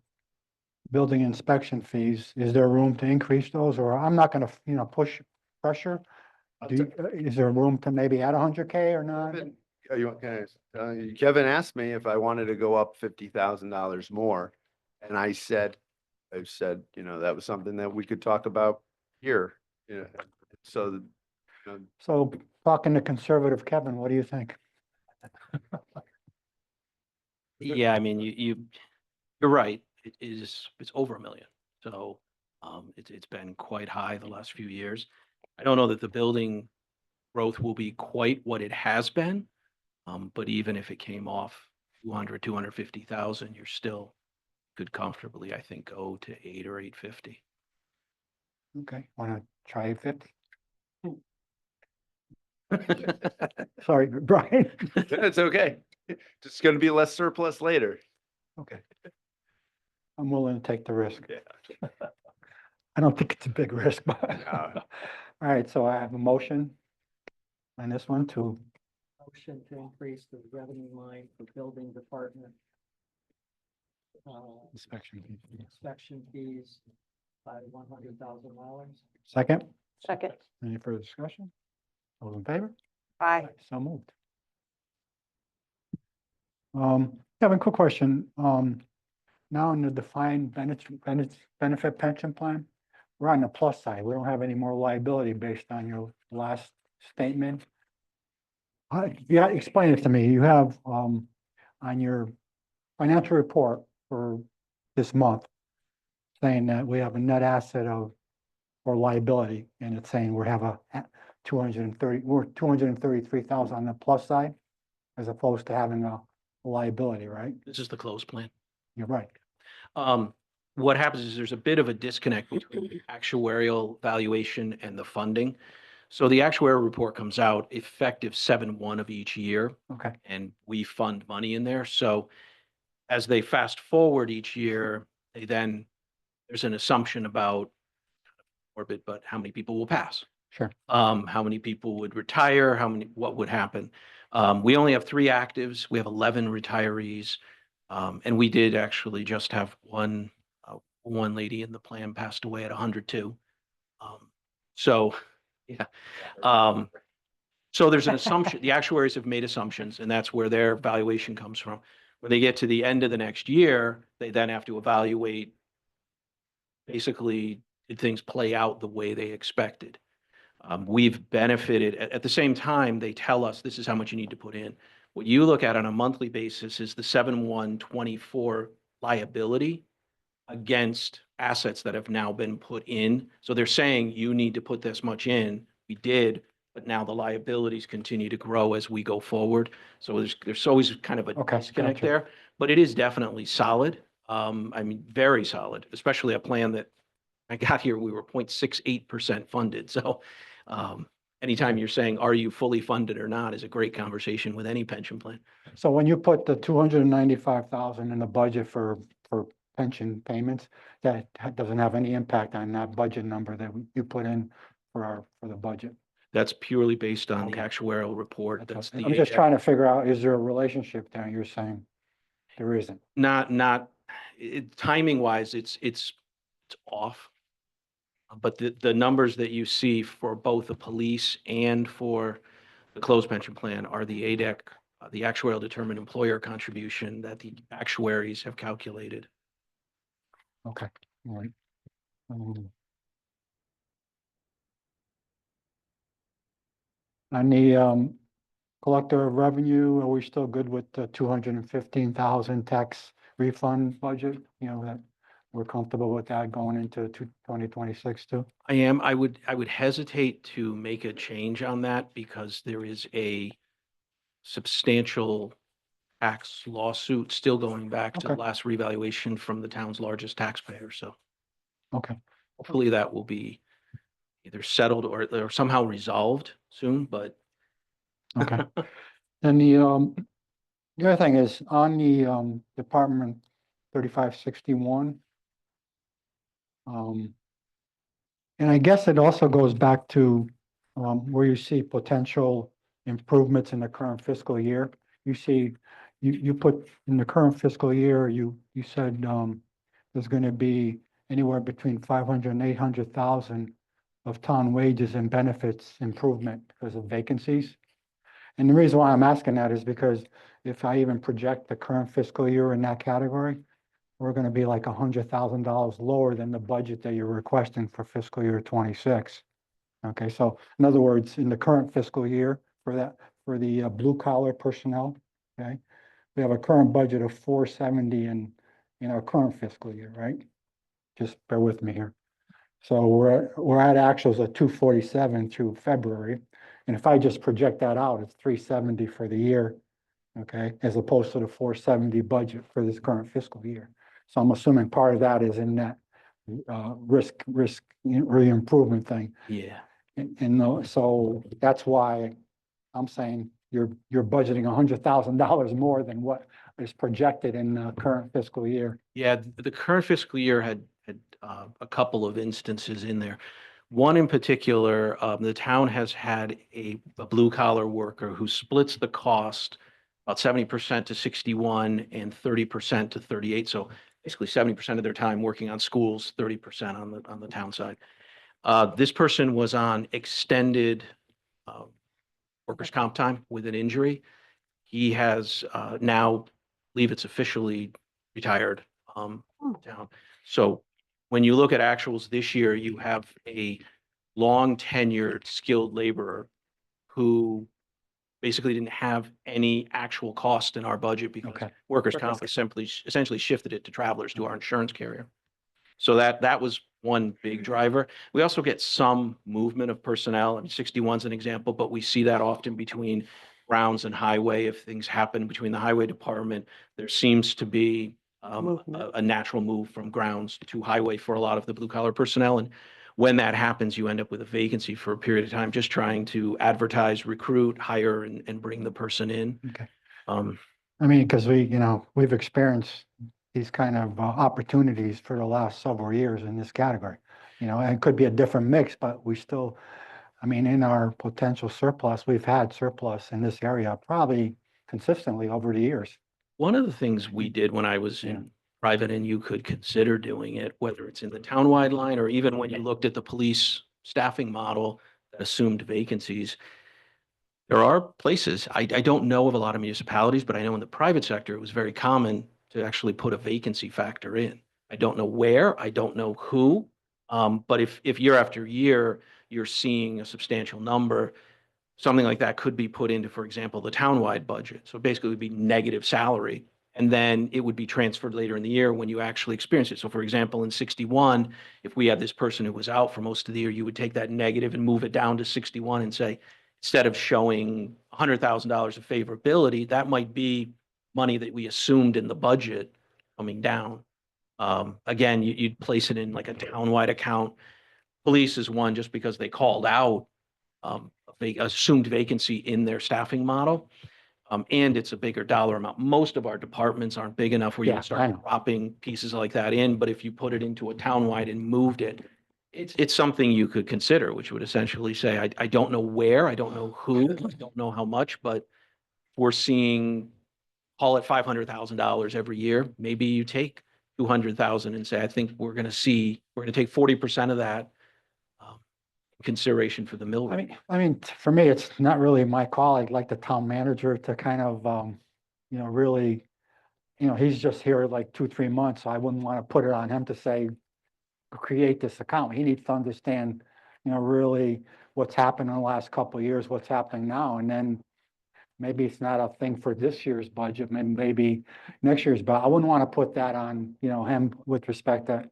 building inspection fees, is there room to increase those, or I'm not gonna, push pressure? Is there room to maybe add 100K or not? Kevin, Kevin asked me if I wanted to go up $50,000 more. And I've said, that was something that we could talk about here. So, So talking to conservative Kevin, what do you think? Yeah, I mean, you're right. It's over 1 million. So, it's been quite high the last few years. I don't know that the building growth will be quite what it has been. But even if it came off 250,000, you're still could comfortably, I think, go to 8 or 850. Okay, wanna try 850? Sorry, Brian. it's okay. Just gonna be less surplus later. Okay. I'm willing to take the risk. I don't think it's a big risk, but. No. All right, so I have a motion on this one to, Motion to increase the revenue line for building department. inspection. Inspection fees by $100,000. Second, Second. any further discussion? All in favor? Aye. So moved. Kevin, quick question. Now in the defined benefit pension plan, we're on the plus side. We don't have any more liability based on your last statement. Yeah, explain it to me. You have, on your financial report for this month, saying that we have a net asset of, or liability, and it's saying we have a 233,000 on the plus side, as opposed to having a liability, right? This is the closed plan. You're right. What happens is there's a bit of a disconnect between the actuarial valuation and the funding. So the actuarial report comes out effective 7/1 of each year, Okay, and we fund money in there. So as they fast forward each year, there's an assumption about orbit, but how many people will pass? sure. How many people would retire? What would happen? We only have 3 actives. We have 11 retirees. And we did actually just have one lady in the plan passed away at 102. So, yeah. So there's an assumption, the actuaries have made assumptions, and that's where their valuation comes from. When they get to the end of the next year, they then have to evaluate, basically, did things play out the way they expected? We've benefited, at the same time, they tell us this is how much you need to put in. What you look at on a monthly basis is the 7/1/24 liability against assets that have now been put in. So they're saying you need to put this much in. We did, but now the liabilities continue to grow as we go forward. So there's always kind of a Okay, disconnect gotcha. there, but it is definitely solid. I mean, very solid, especially a plan that I got here, we were 0.68% funded. So anytime you're saying, are you fully funded or not, is a great conversation with any pension plan. So when you put the 295,000 in the budget for pension payments, that doesn't have any impact on that budget number that you put in for the budget. That's purely based on the Okay. actuarial report. That's the. I'm just trying to figure out, is there a relationship there? You're saying there isn't. Timing wise, it's off. But the numbers that you see for both the police and for the closed pension plan are the ADEC, the actuarial determined employer contribution that the actuaries have calculated. Okay, all right. On the collector of revenue, are we still good with the 215,000 tax refund budget? You know, that we're comfortable with that going into 2026 too? I would hesitate to make a change on that because there is a substantial tax lawsuit still going back to the Okay. last revaluation from the town's largest taxpayer. So Okay, hopefully that will be either settled or somehow resolved soon, but okay. And the other thing is on the Department 3561. And I guess it also goes back to where you see potential improvements in the current fiscal year. You see, you put in the current fiscal year, you said, there's gonna be anywhere between 500 and 800,000 of town wages and benefits improvement because of vacancies. And the reason why I'm asking that is because if I even project the current fiscal year in that category, we're gonna be like $100,000 lower than the budget that you're requesting for fiscal year 26. Okay, so in other words, in the current fiscal year for that, for the blue collar personnel, okay? We have a current budget of 470 in our current fiscal year, right? Just bear with me here. So we're at actuals of 247 through February. And if I just project that out, it's 370 for the year, okay? As opposed to the 470 budget for this current fiscal year. So I'm assuming part of that is in that risk improvement thing. Yeah. So that's why I'm saying you're budgeting $100,000 more than what is projected in the current fiscal year. Yeah, the current fiscal year had a couple of instances in there. One in particular, the town has had a blue collar worker who splits the cost about 70% to 61 and 30% to 38. So basically 70% of their time working on schools, 30% on the town side. This person was on extended workers' comp time with an injury. He has now, I believe it's officially retired down. So when you look at actuals this year, you have a long tenured skilled laborer who basically didn't have any actual cost in our budget because Okay. workers' comp has essentially shifted it to travelers, to our insurance carrier. So that was one big driver. We also get some movement of personnel. I mean, 61 is an example, but we see that often between grounds and highway. If things happen between the highway department, there seems to be Movement. a natural move from grounds to highway for a lot of the blue collar personnel. And when that happens, you end up with a vacancy for a period of time, just trying to advertise, recruit, hire, and bring the person in. Okay. I mean, because we've experienced these kind of opportunities for the last several years in this category. And it could be a different mix, but we still, in our potential surplus, we've had surplus in this area probably consistently over the years. One of the things we did when I was in private, and you could consider doing it, whether it's in the townwide line or even when you looked at the police staffing model that assumed vacancies, there are places, I don't know of a lot of municipalities, but I know in the private sector, it was very common to actually put a vacancy factor in. I don't know where, I don't know who, but if year after year, you're seeing a substantial number, something like that could be put into, for example, the townwide budget. So basically it would be negative salary. And then it would be transferred later in the year when you actually experience it. So for example, in 61, if we had this person who was out for most of the year, you would take that negative and move it down to 61 and say, instead of showing $100,000 of favorability, that might be money that we assumed in the budget coming down. Again, you'd place it in like a townwide account. Police is one just because they called out assumed vacancy in their staffing model. And it's a bigger dollar amount. Most of our departments aren't big enough where you Yeah, can I start know. dropping pieces like that in, but if you put it into a townwide and moved it, it's something you could consider, which would essentially say, I don't know where, I don't know who, I don't know how much, but we're seeing, call it $500,000 every year. Maybe you take 200,000 and say, I think we're going to take 40% of that consideration for the mill rate. For me, it's not really my call. I'd like the town manager to kind of, really, he's just here like 2-3 months. So I wouldn't want to put it on him to say, create this account. He needs to understand, really what's happened in the last couple of years, what's happening now. And then maybe it's not a thing for this year's budget, maybe next year's, but I wouldn't want to put that on, him with respect to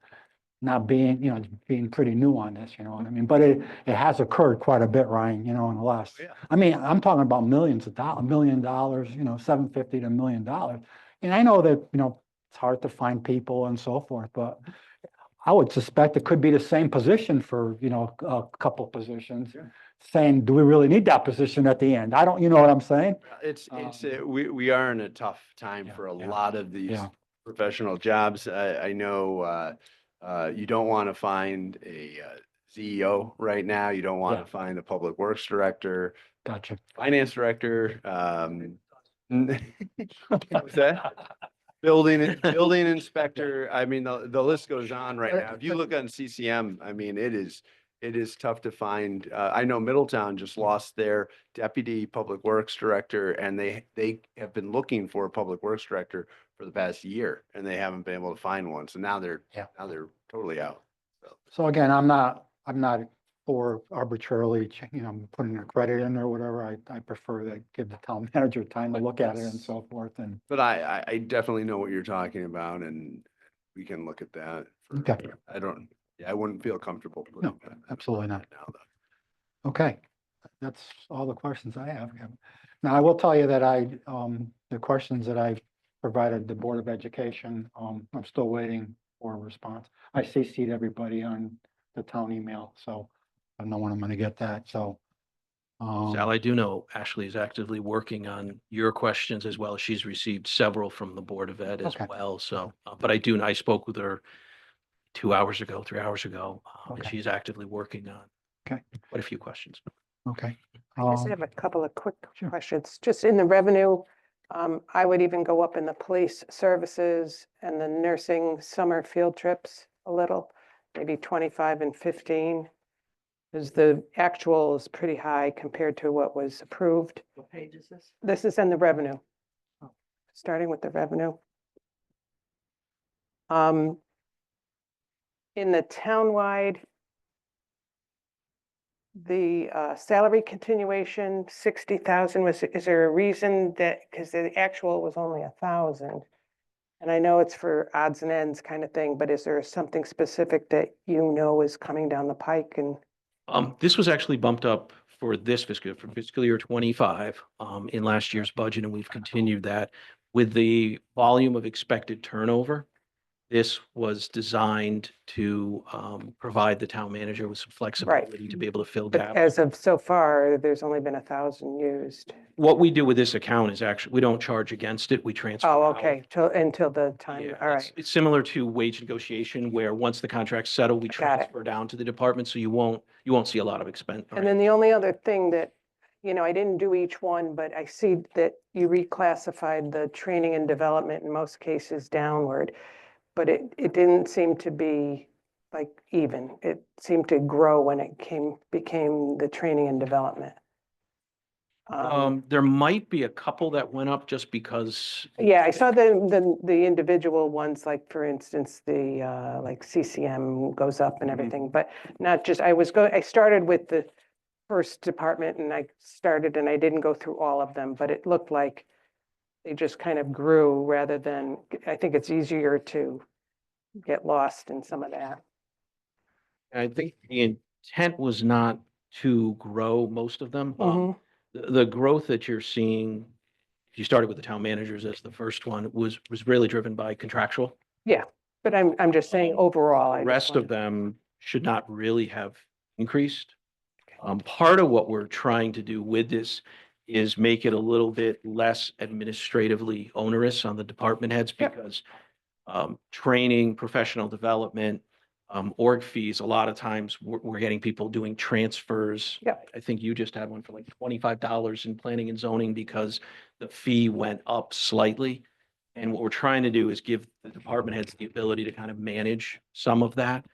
not being, being pretty new on this, you know what I mean? But it has occurred quite a bit, Ryan, in the last, I'm talking about millions of dollars, $1 million, $750 to $1 million. And I know that, it's hard to find people and so forth, but I would suspect it could be the same position for, a couple of positions. Saying, do we really need that position at the end? I don't, you know what I'm saying? We are in a tough time Yeah, for a yeah, lot of these yeah. professional jobs. I know, you don't want to find a CEO right now. You don't want Yeah. to find a public works director, Gotcha. finance director, what's that? Building inspector. I mean, the list goes on right now. If you look on CCM, I mean, it is tough to find. I know Middletown just lost their deputy public works director, and they have been looking for a public works director for the past year, and they haven't been able to find one. So now they're totally out. So again, I'm not for arbitrarily, putting a credit in or whatever. I prefer to give the town manager time to look at it and so forth and. But I definitely know what you're talking about, and we can look at that. Okay. I wouldn't feel comfortable. putting that absolutely not. right now, though. Okay, that's all the questions I have, Kevin. Now, I will tell you that the questions that I provided the Board of Education, I'm still waiting for a response. I CC'd everybody on the town email, so I don't know when I'm gonna get that, so. Sal, I do know Ashley is actively working on your questions as well. She's received several from the Board of Ed as Okay. well. So, but I spoke with her 2 hours ago, 3 hours ago, and Okay. she's actively working on Okay. quite a few questions. Okay. I just Um, have a couple of quick sure. questions, just in the revenue. I would even go up in the police services and the nursing summer field trips a little, maybe 25 and 15. Because the actual is pretty high compared to what was approved. What page is this? This is in the revenue. Starting with the revenue. In the townwide, the salary continuation, 60,000 is there a reason that, because the actual was only 1,000? And I know it's for odds and ends kind of thing, but is there something specific that is coming down the pike and? This was actually bumped up for this for fiscal year 25, in last year's budget, and we've continued that with the volume of expected turnover. This was designed to, provide the town manager with some flexibility to be able to fill But gaps. as of so far, there's only been 1,000 used. What we do with this account is actually, we don't charge against it, we transfer. Oh, out. okay, until the time, Yeah, all it's- right. It's similar to wage negotiation where once the contract's settled, we Got it. transfer down to the department, so you won't see a lot of expense. And then the only other thing that, I didn't do each one, but I see that you reclassified the training and development in most cases downward. But it didn't seem to be like even. It seemed to grow when it became the training and development. There might be a couple that went up just because. Yeah, I saw the individual ones, like for instance, the like CCM goes up and everything, but not just, I started with the first department and I didn't go through all of them, but it looked like they just kind of grew rather than, I think it's easier to get lost in some of that. I think the intent was not to grow most of them. Mhm. The growth that you're seeing, if you started with the town managers as the first one, was really driven by contractual. But I'm just saying overall. I The just rest wanted- of them should not really have increased. Part of what we're trying to do with this is make it a little bit less administratively onerous on the department heads Yep. because training, professional development, org fees, a lot of times we're getting people doing transfers. Yep. I think you just had one for like $25 in planning and zoning because the fee went up slightly. And what we're trying to do is give the department heads the ability to kind of manage some of that.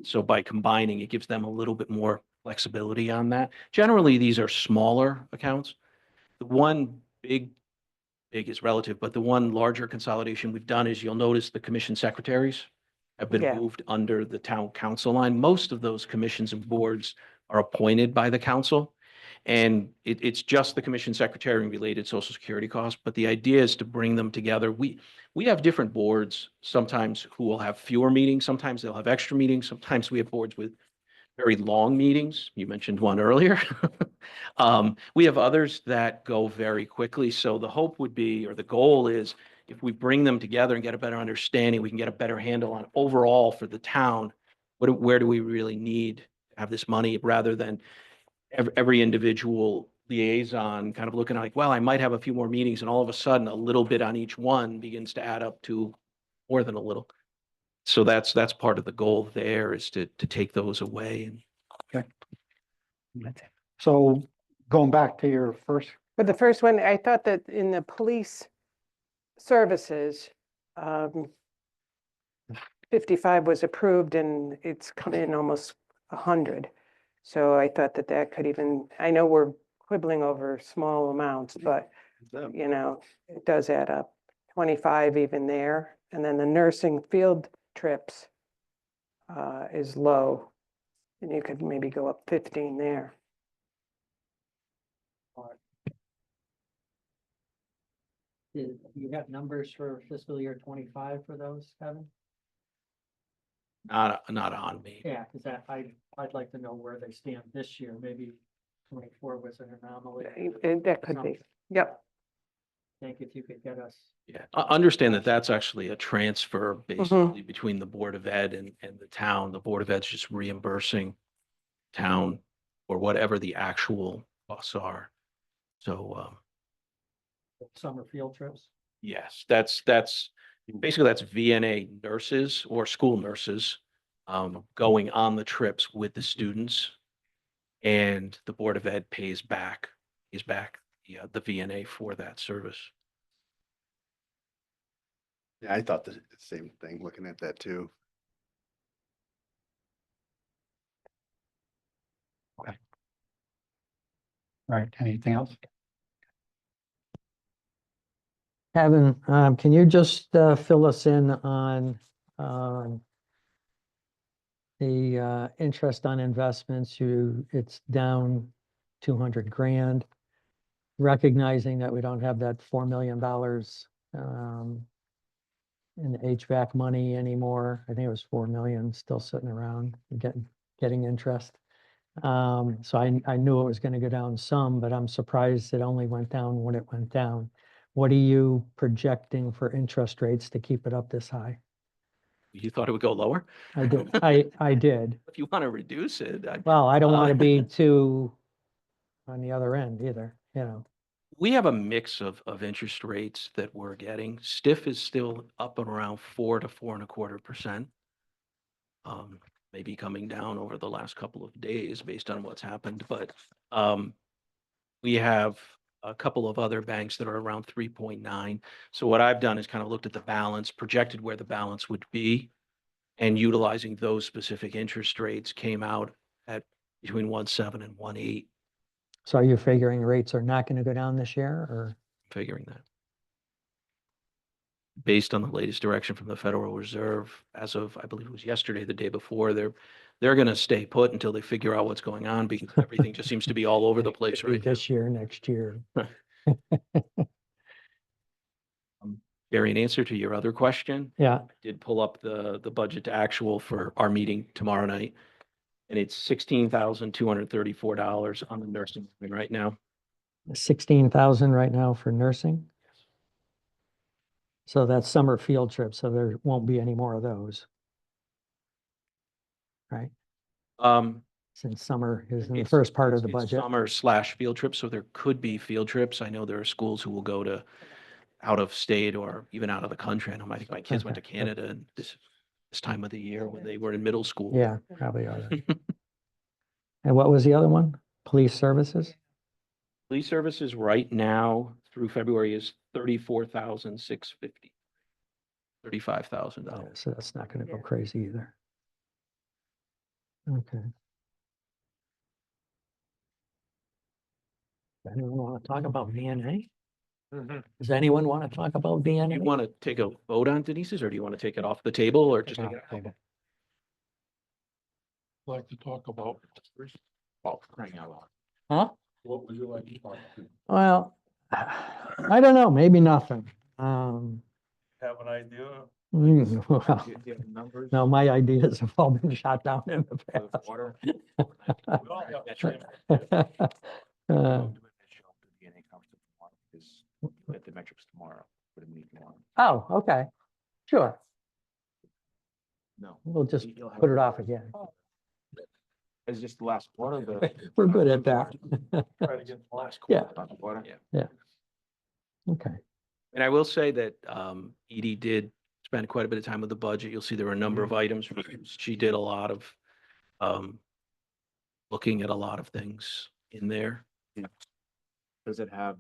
So by combining, it gives them a little bit more flexibility on that. Generally, these are smaller accounts. The one big is relative, but the one larger consolidation we've done is you'll notice the commission secretaries have been Yeah. moved under the town council line. Most of those commissions and boards are appointed by the council. And it's just the commission secretary and related social security costs, but the idea is to bring them together. We have different boards sometimes who will have fewer meetings, sometimes they'll have extra meetings, sometimes we have boards with very long meetings. You mentioned one earlier. We have others that go very quickly. So the hope would be, or the goal is, if we bring them together and get a better understanding, we can get a better handle on overall for the town, where do we really need to have this money rather than every individual liaison kind of looking like, well, I might have a few more meetings and all of a sudden a little bit on each one begins to add up to more than a little. So that's part of the goal there, is to take those away. And So going back to your first, But the first one, I thought that in the police services, 55 was approved and it's come in almost 100. So I thought that that could even, I know we're quibbling over small amounts, but you know, it does add up. 25 even there. And then the nursing field trips is low. And you could maybe go up 15 there. You got numbers for fiscal year 25 for those, Kevin? not on me. Yeah, because I'd like to know where they stand this year. Maybe 24 was an anomaly. That could be. Yep. Think if you could get us. Yeah, understand that that's actually a transfer basically between the Board of Ed and the town. The Board of Ed's just reimbursing town or whatever the actual costs are. So, Summer field trips. yes, that's basically that's VNA nurses or school nurses going on the trips with the students. And the Board of Ed pays back the VNA for that service. Yeah, I thought the same thing, looking at that too. right, anything else? Kevin, can you just fill us in on the interest on investments? It's down 200 grand. Recognizing that we don't have that $4 million in the HVAC money anymore. I think it was 4 million still sitting around getting interest. So I knew it was going to go down some, but I'm surprised it only went down when it went down. What are you projecting for interest rates to keep it up this high? You thought it would go lower? I did. I did. If you want to reduce it. Well, I don't want to be too on the other end either, you know. We have a mix of interest rates that we're getting. Stiff is still up and around 4 to 4.25%. Maybe coming down over the last couple of days based on what's happened, but we have a couple of other banks that are around 3.9. So what I've done is kind of looked at the balance, projected where the balance would be, and utilizing those specific interest rates came out at between 1.7 and 1.8. So are you figuring rates are not going to go down this year, or? Figuring that. Based on the latest direction from the Federal Reserve, as of, I believe it was yesterday, the day before, they're going to stay put until they figure out what's going on, because everything just seems to be all over the place right now. This year, next year. Gary, in answer to your other question, Yeah, I did pull up the budget to actual for our meeting tomorrow night, and it's $16,234 on the nursing line right now. 16,000 right now for nursing. So that's summer field trips, so there won't be any more of those. Right? Since summer is in the It's- first part of it's- the it's budget. Summer/field trips, so there could be field trips. I know there are schools who will go to out of state or even out of the country. I know my kids went to Canada and this time of the year when they were in middle school. Yeah, probably are. And what was the other one? Police services? Police services right now through February is $34,650. $35,000. So that's not going to go crazy either. Okay. Anyone want to talk about VNA? Does anyone want to talk about Do VNA? you want to take a vote on Denise's, or do you want to take it off the table, or just take it out? Like to talk about crying out loud. Huh? What would you like to talk to? Well, I don't know, maybe nothing. Have an idea? Well, Do you have numbers? no, my ideas have all been shot down in the Of past. water? We all have that same- At the metrics tomorrow, for the meeting tomorrow. Oh, okay, sure. No. We'll just You'll have put it it. off again. It's just the last quarter, the. We're good at that. Try to get the last Yeah. Water. Okay. And I will say that Edie did spent quite a bit of time with the budget. You'll see there were a number of items. She did a lot of looking at a lot of things in there. Does it have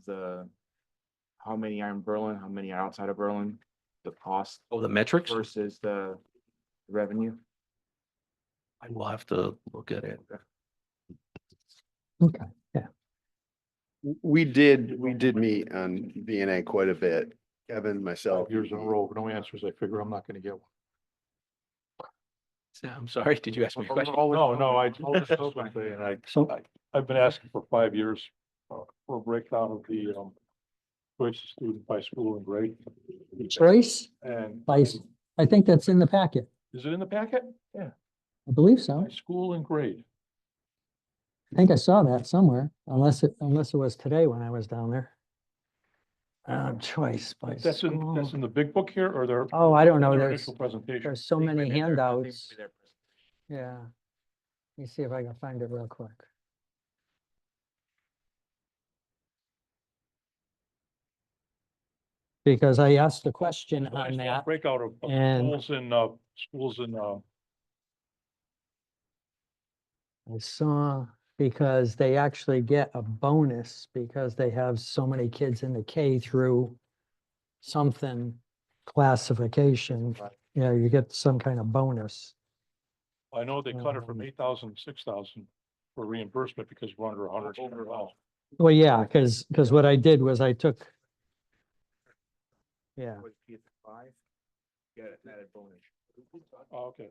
how many are in Berlin, how many are outside of Berlin, the cost Oh, the metrics? versus the revenue? I will have to look at it. Okay, We did meet on BNA quite a bit, Kevin, myself. Years in a row, no answers. I figure I'm not gonna get one. I'm sorry, did you ask me a question? No, I told this one day, and so, I've been asking for 5 years for a breakdown of the choice of student by school and grade. choice, And I think that's in the packet. is it in the packet? Yeah. I believe so. By school and grade. I think I saw that somewhere, unless it was today when I was down there. Choice by That's school. in the big book here, or there? Oh, I don't know. their There's, Initial presentation. there's so many handouts. Yeah. Let me see if I can find it real quick. Because I asked the question Nice on little that. Breakout of and- schools in, I saw, because they actually get a bonus because they have so many kids in the K through something classification. Yeah, you get some kind of bonus. I know they cut it from Um, 8,000 to 6,000 for reimbursement because we're under 100. Well, yeah, because what I did was I took. Yeah, Oh, okay.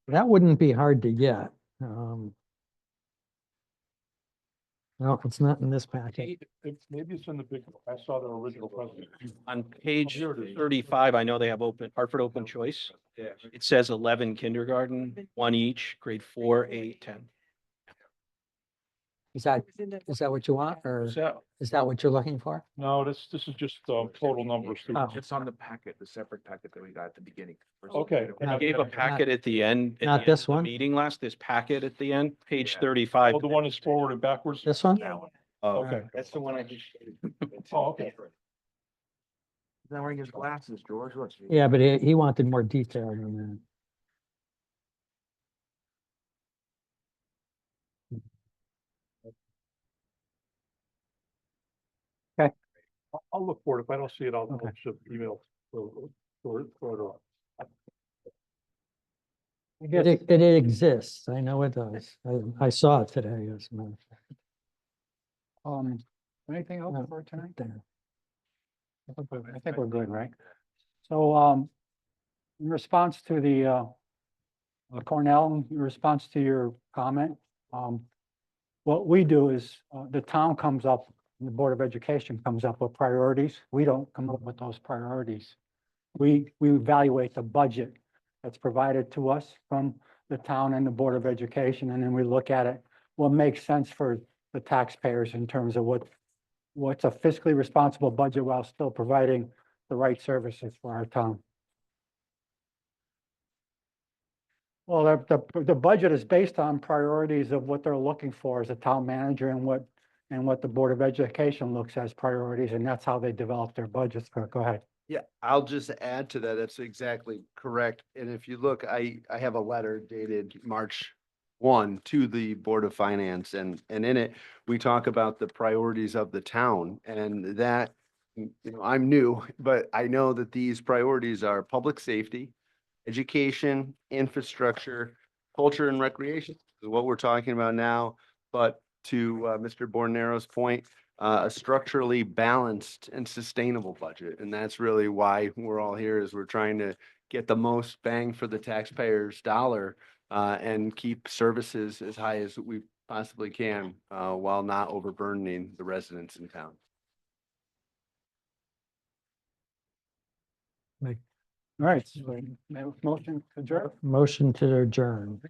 that wouldn't be hard to get. No, it's not in this packet. Maybe it's in the big, I saw their original presentation. On page Here it is. 35, I know they have Hartford Open Choice. It says 11 kindergarten, 1 each, grade 4, 8, 10. Is that what you want, or Is that, is that what you're looking for? no, this is just total numbers. Oh. It's on the packet, the separate packet that we got at the beginning. Okay. I gave a packet at the end. at the Not end this of the one? Meeting this packet at the end, page 35. Oh, the one that's forward and backwards? This one? Okay. That's the one I just. Oh, okay. He's not wearing his glasses, George. What's he? Yeah, but he wanted more detail than that. I'll look for it. If I don't see it, I'll Okay. just email. Or, It exists. I know it does. I saw it today. As a matter of fact. Anything else No. for tonight? There. I think we're good, right? So, in response to the, Cornell, in response to your comment, what we do is, the town comes up, the Board of Education comes up with priorities. We don't come up with those priorities. We evaluate the budget that's provided to us from the town and the Board of Education, and then we look at it, what makes sense for the taxpayers in terms of what's a fiscally responsible budget while still providing the right services for our town. Well, the budget is based on priorities of what they're looking for as a town manager and what the Board of Education looks as priorities, and that's how they develop their budgets. Go ahead. Yeah, I'll just add to that. That's exactly correct. And if you look, I have a letter dated March 1 to the Board of Finance, and in it, we talk about the priorities of the town, and that, I'm new, but I know that these priorities are public safety, education, infrastructure, culture and recreation is what we're talking about now. But to Mr. Bornero's point, a structurally balanced and sustainable budget. And that's really why we're all here, is we're trying to get the most bang for the taxpayer's dollar and keep services as high as we possibly can while not overburdening the residents in town. All right, so motion to adjourn. Motion to adjourn.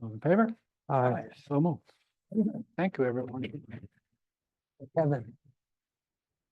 All in favor? Aye. So moved. Thank you, everyone. Kevin,